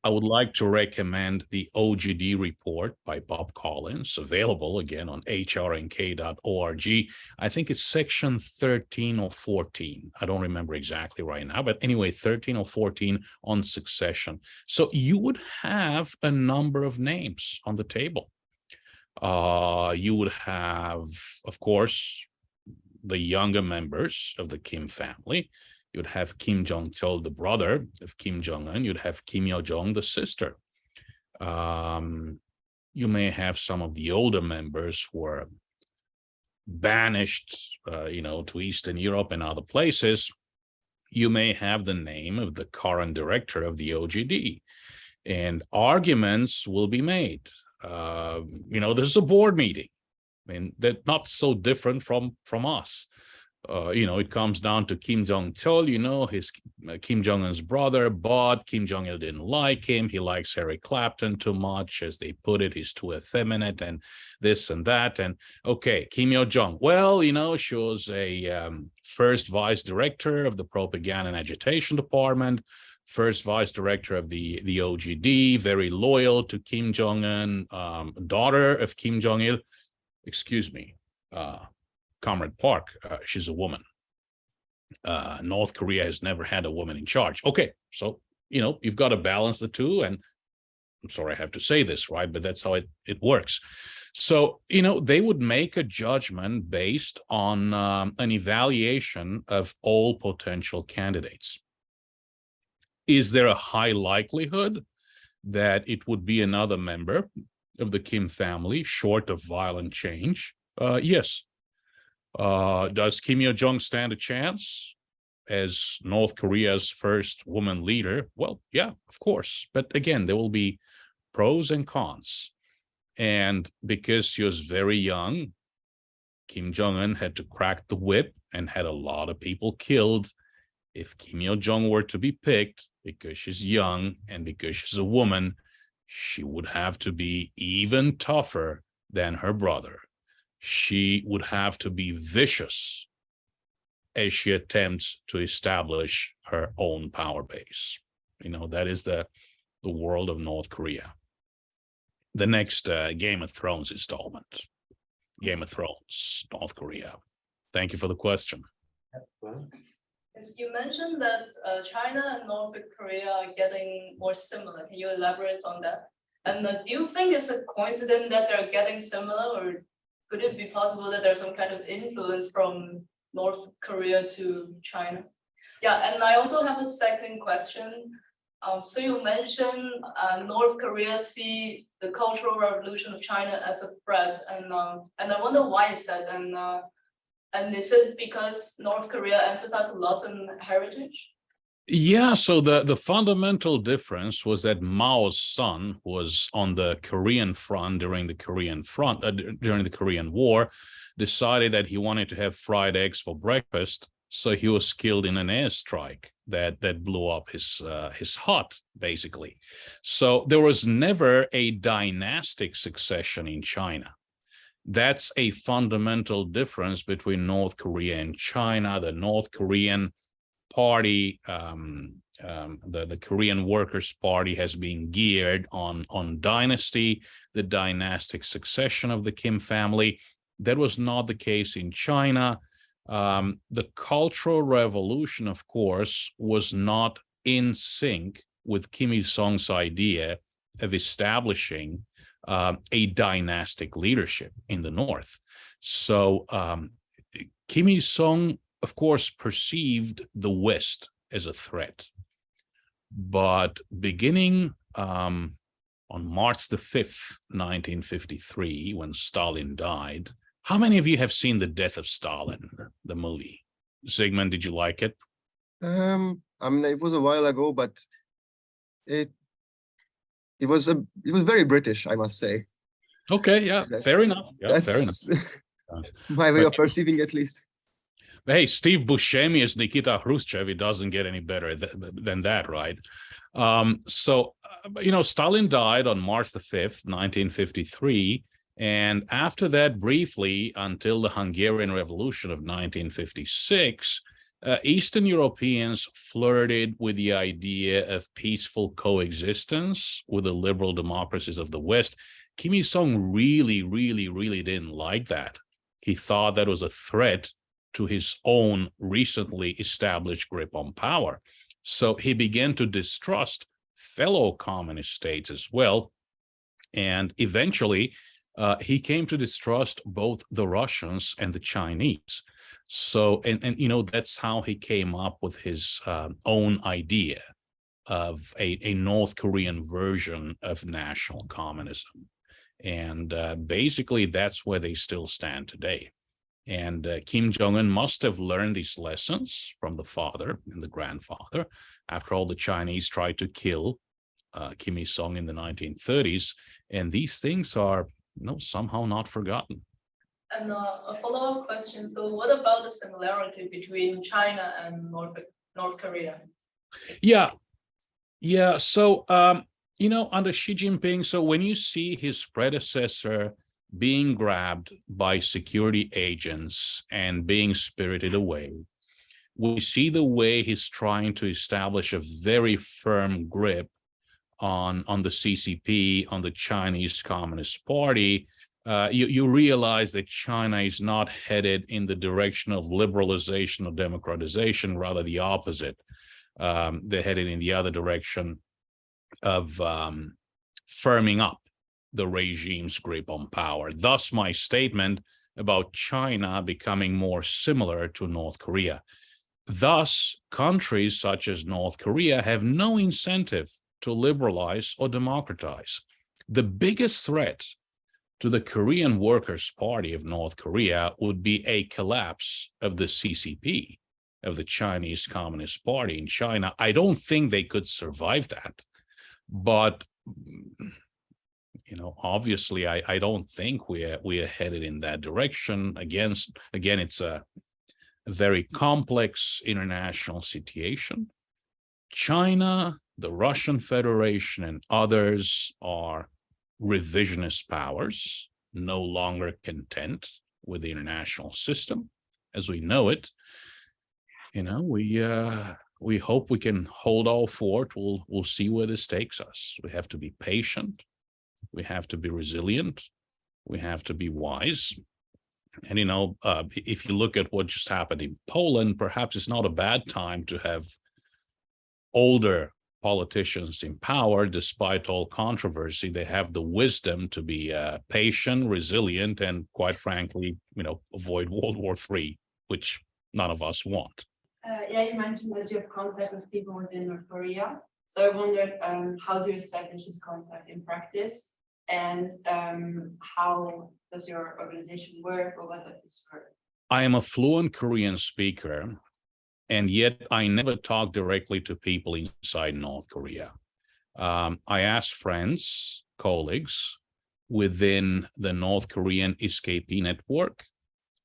I would like to recommend the OGD report by Bob Collins, available again on HRNK.org. I think it's section 13 or 14. I don't remember exactly right now, but anyway, 13 or 14 on succession. So you would have a number of names on the table. You would have, of course, the younger members of the Kim family. You'd have Kim Jong-chol, the brother of Kim Jong-un. You'd have Kim Yo-jong, the sister. You may have some of the older members who are banished, to Eastern Europe and other places. you may have the name of the current director of the OGD, and arguments will be made. There's a board meeting. I mean, they're not so different from us. It comes down to Kim Jong-chol, his Kim Jong-un's brother, but Kim Jong-il didn't like him. He likes Eric Clapton too much, as they put it. He's too effeminate and this and that. And okay, Kim Yo-jong, well, she was a first vice director of the propaganda and agitation department, first vice director of the OGD, very loyal to Kim Jong-un, daughter of Kim Jong-il. Excuse me, Comrade Park, she's a woman. North Korea has never had a woman in charge. Okay, so, you've got to balance the two. And I'm sorry I have to say this, right? But that's how it works. So, they would make a judgment based on an evaluation of all potential candidates. Is there a high likelihood that it would be another member of the Kim family, short of violent change? Yes. Does Kim Yo-jong stand a chance as North Korea's first woman leader? Well, yeah, of course. But again, there will be pros and cons. And because she was very young, Kim Jong-un had to crack the whip and had a lot of people killed. If Kim Yo-jong were to be picked because she's young and because she's a woman, she would have to be even tougher than her brother. She would have to be vicious as she attempts to establish her own power base. That is the world of North Korea. The next Game of Thrones installment. Game of Thrones, North Korea. Thank you for the question. Yes, you mentioned that China and North Korea are getting more similar. Can you elaborate on that? And do you think it's a coincidence that they're getting similar, or could it be possible that there's some kind of influence from North Korea to China? Yeah, and I also have a second question. So you mentioned North Korea see the Cultural Revolution of China as a threat, and I wonder why is that, and is it because North Korea emphasizes a lot on heritage? Yeah, so the fundamental difference was that Mao's son was on the Korean front during the Korean War, decided that he wanted to have fried eggs for breakfast, so he was killed in an airstrike that blew up his hut, basically. So there was never a dynastic succession in China. That's a fundamental difference between North Korea and China. The North Korean Party, the Korean Workers' Party, has been geared on dynasty, the dynastic succession of the Kim family. That was not the case in China. The Cultural Revolution, of course, was not in sync with Kim Il-sung's idea of establishing a dynastic leadership in the North. So Kim Il-sung, of course, perceived the West as a threat. But beginning on March the 5th, 1953, when Stalin died, how many of you have seen The Death of Stalin, the movie? Sigmund, did you like it? It was a while ago, but it was very British, I must say. Okay, yeah, fair enough. Yeah, fair enough. My way of perceiving, at least. Hey, Steve Buscemi as Nikita Khrushchev, it doesn't get any better than that, right? Stalin died on March the 5th, 1953. And after that, briefly, until the Hungarian Revolution of 1956, Eastern Europeans flirted with the idea of peaceful coexistence with the liberal democracies of the West. Kim Il-sung really, really, really didn't like that. He thought that was a threat to his own recently established grip on power. So he began to distrust fellow communist states as well. And eventually, he came to distrust both the Russians and the Chinese. So, and that's how he came up with his own idea of a North Korean version of national communism. And basically, that's where they still stand today. And Kim Jong-un must have learned these lessons from the father and the grandfather. After all, the Chinese tried to kill Kim Il-sung in the 1930s, and these things are, somehow not forgotten. And a follow-up question. So what about the similarity between China and North Korea? Yeah. So, under Xi Jinping, so when you see his predecessor being grabbed by security agents and being spirited away, we see the way he's trying to establish a very firm grip on the CCP, on the Chinese Communist Party. You realize that China is not headed in the direction of liberalization or democratization, rather the opposite. They're headed in the other direction of firming up the regime's grip on power. Thus, my statement about China becoming more similar to North Korea. Thus, countries such as North Korea have no incentive to liberalize or democratize. The biggest threat to the Korean Workers' Party of North Korea would be a collapse of the CCP, of the Chinese Communist Party in China. I don't think they could survive that. But, obviously, I don't think we're headed in that direction. Again, it's a very complex international situation. China, the Russian Federation, and others are revisionist powers, no longer content with the international system as we know it. We hope we can hold all fort. We'll see where this takes us. We have to be patient. We have to be resilient. We have to be wise. And, if you look at what just happened in Poland, perhaps it's not a bad time to have older politicians in power. Despite all controversy, they have the wisdom to be patient, resilient, and quite frankly, avoid World War III, which none of us want. You mentioned that you have contact with people within North Korea. So I wondered, how do you establish this contact in practice? And how does your organization work, or what does it? I am a fluent Korean speaker, and yet I never talk directly to people inside North Korea. I ask friends, colleagues within the North Korean escapee network,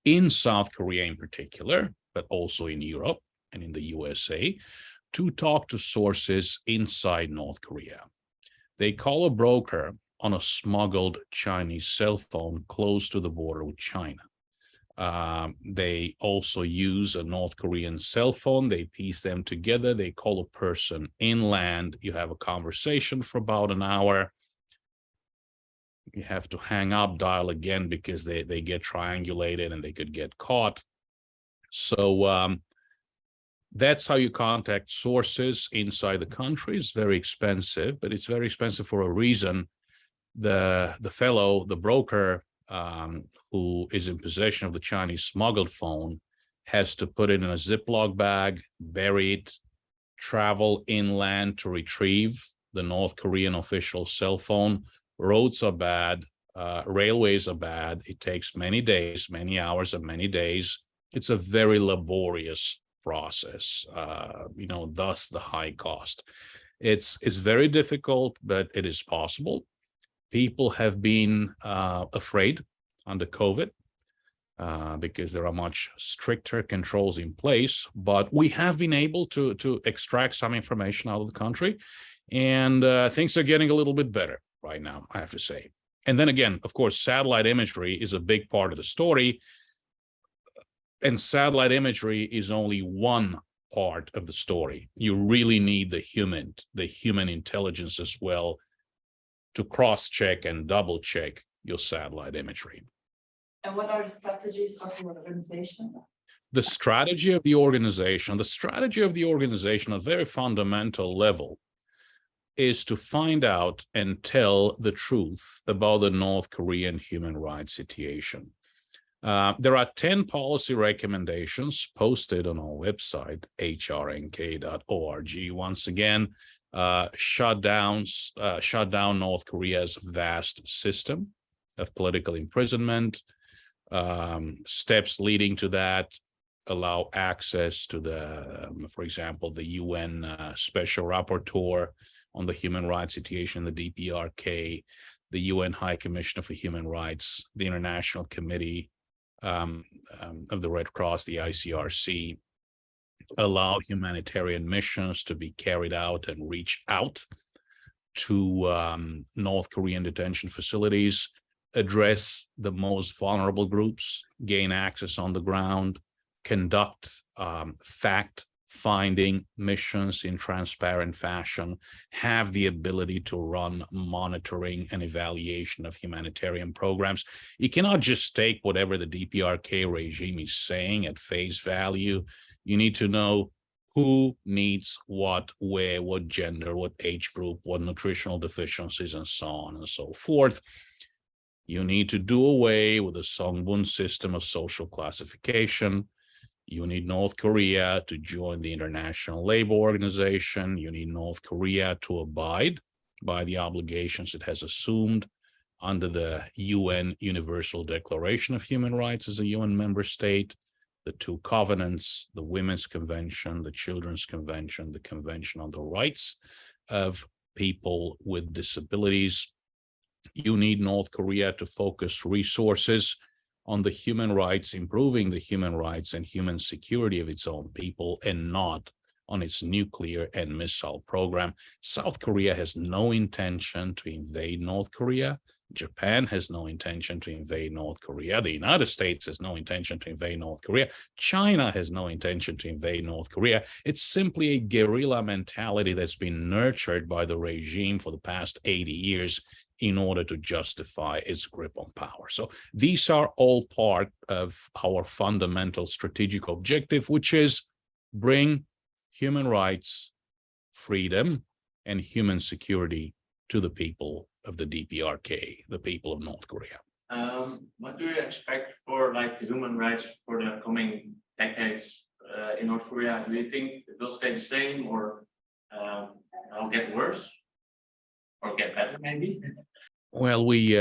in South Korea in particular, but also in Europe and in the USA, to talk to sources inside North Korea. They call a broker on a smuggled Chinese cell phone close to the border with China. They also use a North Korean cell phone. They piece them together. They call a person inland. You have a conversation for about an hour. You have to hang up, dial again, because they get triangulated and they could get caught. So that's how you contact sources inside the country. It's very expensive, but it's very expensive for a reason. The broker who is in possession of the Chinese smuggled phone has to put it in a Ziploc bag, bury it, travel inland to retrieve the North Korean official cell phone. Roads are bad, railways are bad. It takes many days, many hours, and many days. It's a very laborious process, thus the high cost. It's very difficult, but it is possible. People have been afraid under COVID because there are much stricter controls in place, but we have been able to extract some information out of the country, and things are getting a little bit better right now, I have to say. And then again, of course, satellite imagery is a big part of the story, and satellite imagery is only one part of the story. You really need the human intelligence as well to cross-check and double-check your satellite imagery. And what are the strategies of your organization? The strategy of the organization at a very fundamental level is to find out and tell the truth about the North Korean human rights situation. There are 10 policy recommendations posted on our website, hrnk.org. Once again, shut down North Korea's vast system of political imprisonment, Steps leading to that allow access to the, for example, the UN Special Rapporteur on the human rights situation in the DPRK, the UN High Commissioner for Human Rights, the International Committee of the Red Cross, the ICRC, allow humanitarian missions to be carried out and reach out to North Korean detention facilities, address the most vulnerable groups, gain access on the ground, conduct fact-finding missions in transparent fashion, have the ability to run monitoring and evaluation of humanitarian programs. You cannot just take whatever the DPRK regime is saying at face value. You need to know who needs what, where, what gender, what age group, what nutritional deficiencies, and so on and so forth. You need to do away with the Songbun system of social classification. You need North Korea to join the International Labor Organization. You need North Korea to abide by the obligations it has assumed under the UN Universal Declaration of Human Rights as a UN member state, the two covenants, the Women's Convention, the Children's Convention, the Convention on the Rights of People with Disabilities. You need North Korea to focus resources on the human rights, improving the human rights and human security of its own people, and not on its nuclear and missile program. South Korea has no intention to invade North Korea. Japan has no intention to invade North Korea. The United States has no intention to invade North Korea. China has no intention to invade North Korea. It's simply a guerrilla mentality that's been nurtured by the regime for the past 80 years in order to justify its grip on power. So these are all part of our fundamental strategic objective, which is bring human rights, freedom, and human security to the people of the DPRK, the people of North Korea. What do you expect for like the human rights for the coming decades in North Korea? Do you think it will stay the same, or it'll get worse, or get better maybe? Well, we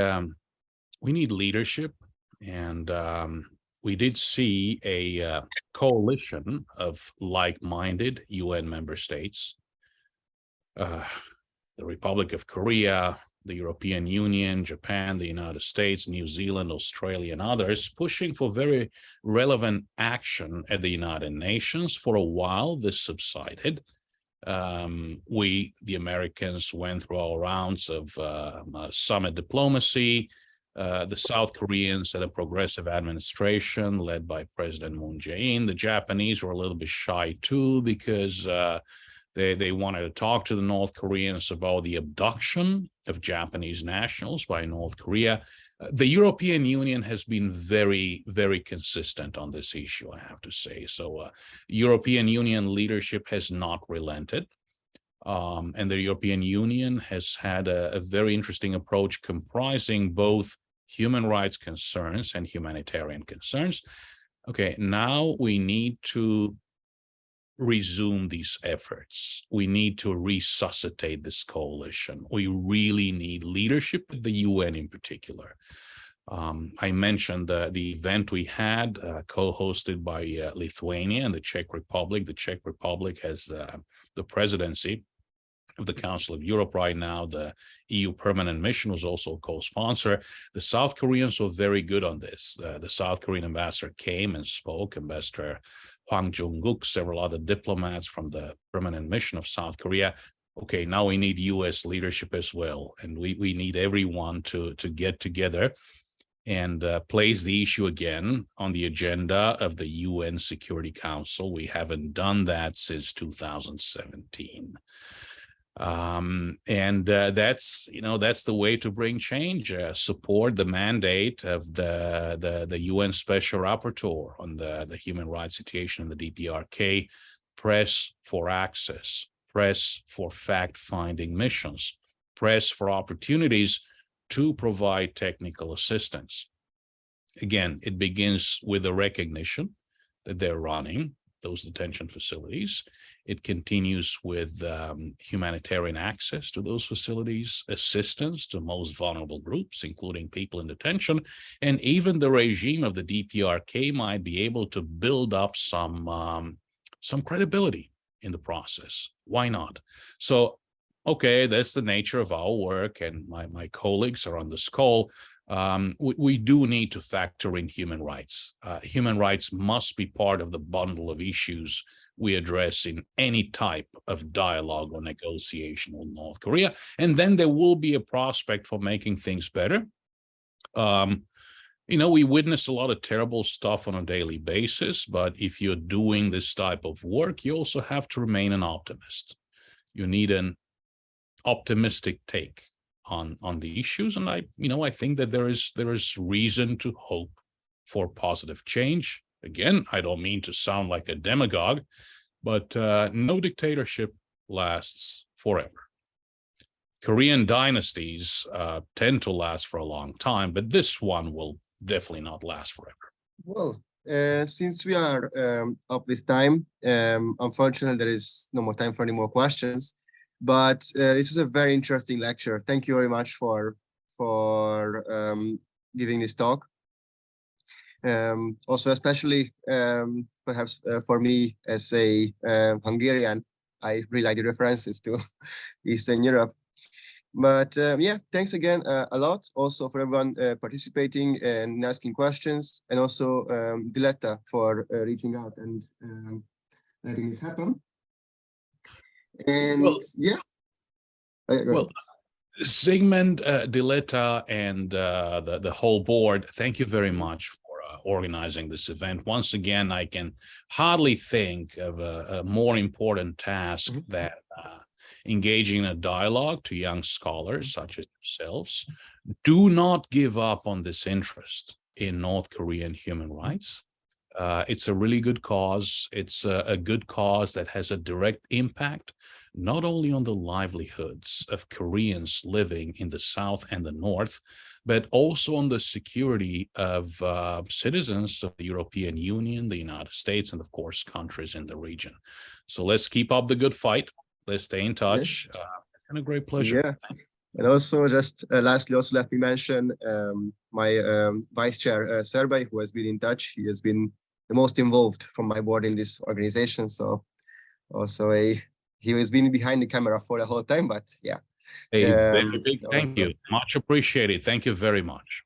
need leadership, and we did see a coalition of like-minded UN member states, the Republic of Korea, the European Union, Japan, the United States, New Zealand, Australia, and others, pushing for very relevant action at the United Nations. For a while, this subsided. We, the Americans, went through our rounds of summit diplomacy. The South Koreans had a progressive administration led by President Moon Jae-in. The Japanese were a little bit shy too, because they wanted to talk to the North Koreans about the abduction of Japanese nationals by North Korea. The European Union has been very, very consistent on this issue, I have to say. So European Union leadership has not relented. And the European Union has had a very interesting approach comprising both human rights concerns and humanitarian concerns. Okay, now we need to resume these efforts. We need to resuscitate this coalition. We really need leadership at the UN in particular. I mentioned the event we had co-hosted by Lithuania and the Czech Republic. The Czech Republic has the presidency of the Council of Europe right now. The EU permanent mission was also a co-sponsor. The South Koreans were very good on this. The South Korean ambassador came and spoke, Ambassador Hwang Jung-guk, several other diplomats from the permanent mission of South Korea. Okay, now we need US leadership as well. And we need everyone to get together and place the issue again on the agenda of the UN Security Council. We haven't done that since 2017. That's the way to bring change. Support the mandate of the UN Special Rapporteur on the human rights situation in the DPRK. Press for access, press for fact-finding missions, press for opportunities to provide technical assistance. Again, it begins with the recognition that they're running those detention facilities. It continues with humanitarian access to those facilities, assistance to most vulnerable groups, including people in detention, and even the regime of the DPRK might be able to build up some credibility in the process. Why not? So, okay, that's the nature of our work, and my colleagues are on this call. We do need to factor in human rights. Human rights must be part of the bundle of issues we address in any type of dialogue or negotiation with North Korea. And then there will be a prospect for making things better. We witness a lot of terrible stuff on a daily basis, but if you're doing this type of work, you also have to remain an optimist. You need an optimistic take on the issues. And I think that there is reason to hope for positive change. Again, I don't mean to sound like a demagogue, but no dictatorship lasts forever. Korean dynasties tend to last for a long time, but this one will definitely not last forever. Well, since we are up with time, unfortunately, there is no more time for any more questions. But this was a very interesting lecture. Thank you very much for giving this talk. Also, especially perhaps for me as a Hungarian, I really like the references to Eastern Europe. But yeah, thanks again a lot also for everyone participating and asking questions, and also Diletta for reaching out and letting this happen. And well, yeah. Well, Sigmund, Diletta, and the whole board, thank you very much for organizing this event. Once again, I can hardly think of a more important task than engaging in a dialogue to young scholars such as yourselves. Do not give up on this interest in North Korean human rights. It's a really good cause. It's a good cause that has a direct impact not only on the livelihoods of Koreans living in the South and the North, but also on the security of citizens of the European Union, the United States, and of course, countries in the region. So let's keep up the good fight. Let's stay in touch. It's been a great pleasure. Yeah. And also, just lastly, also let me mention my vice chair, Serbai, who has been in touch. He has been the most involved from my board in this organization. So also he has been behind the camera for the whole time, but yeah. A very big thank you. Much appreciated. Thank you very much.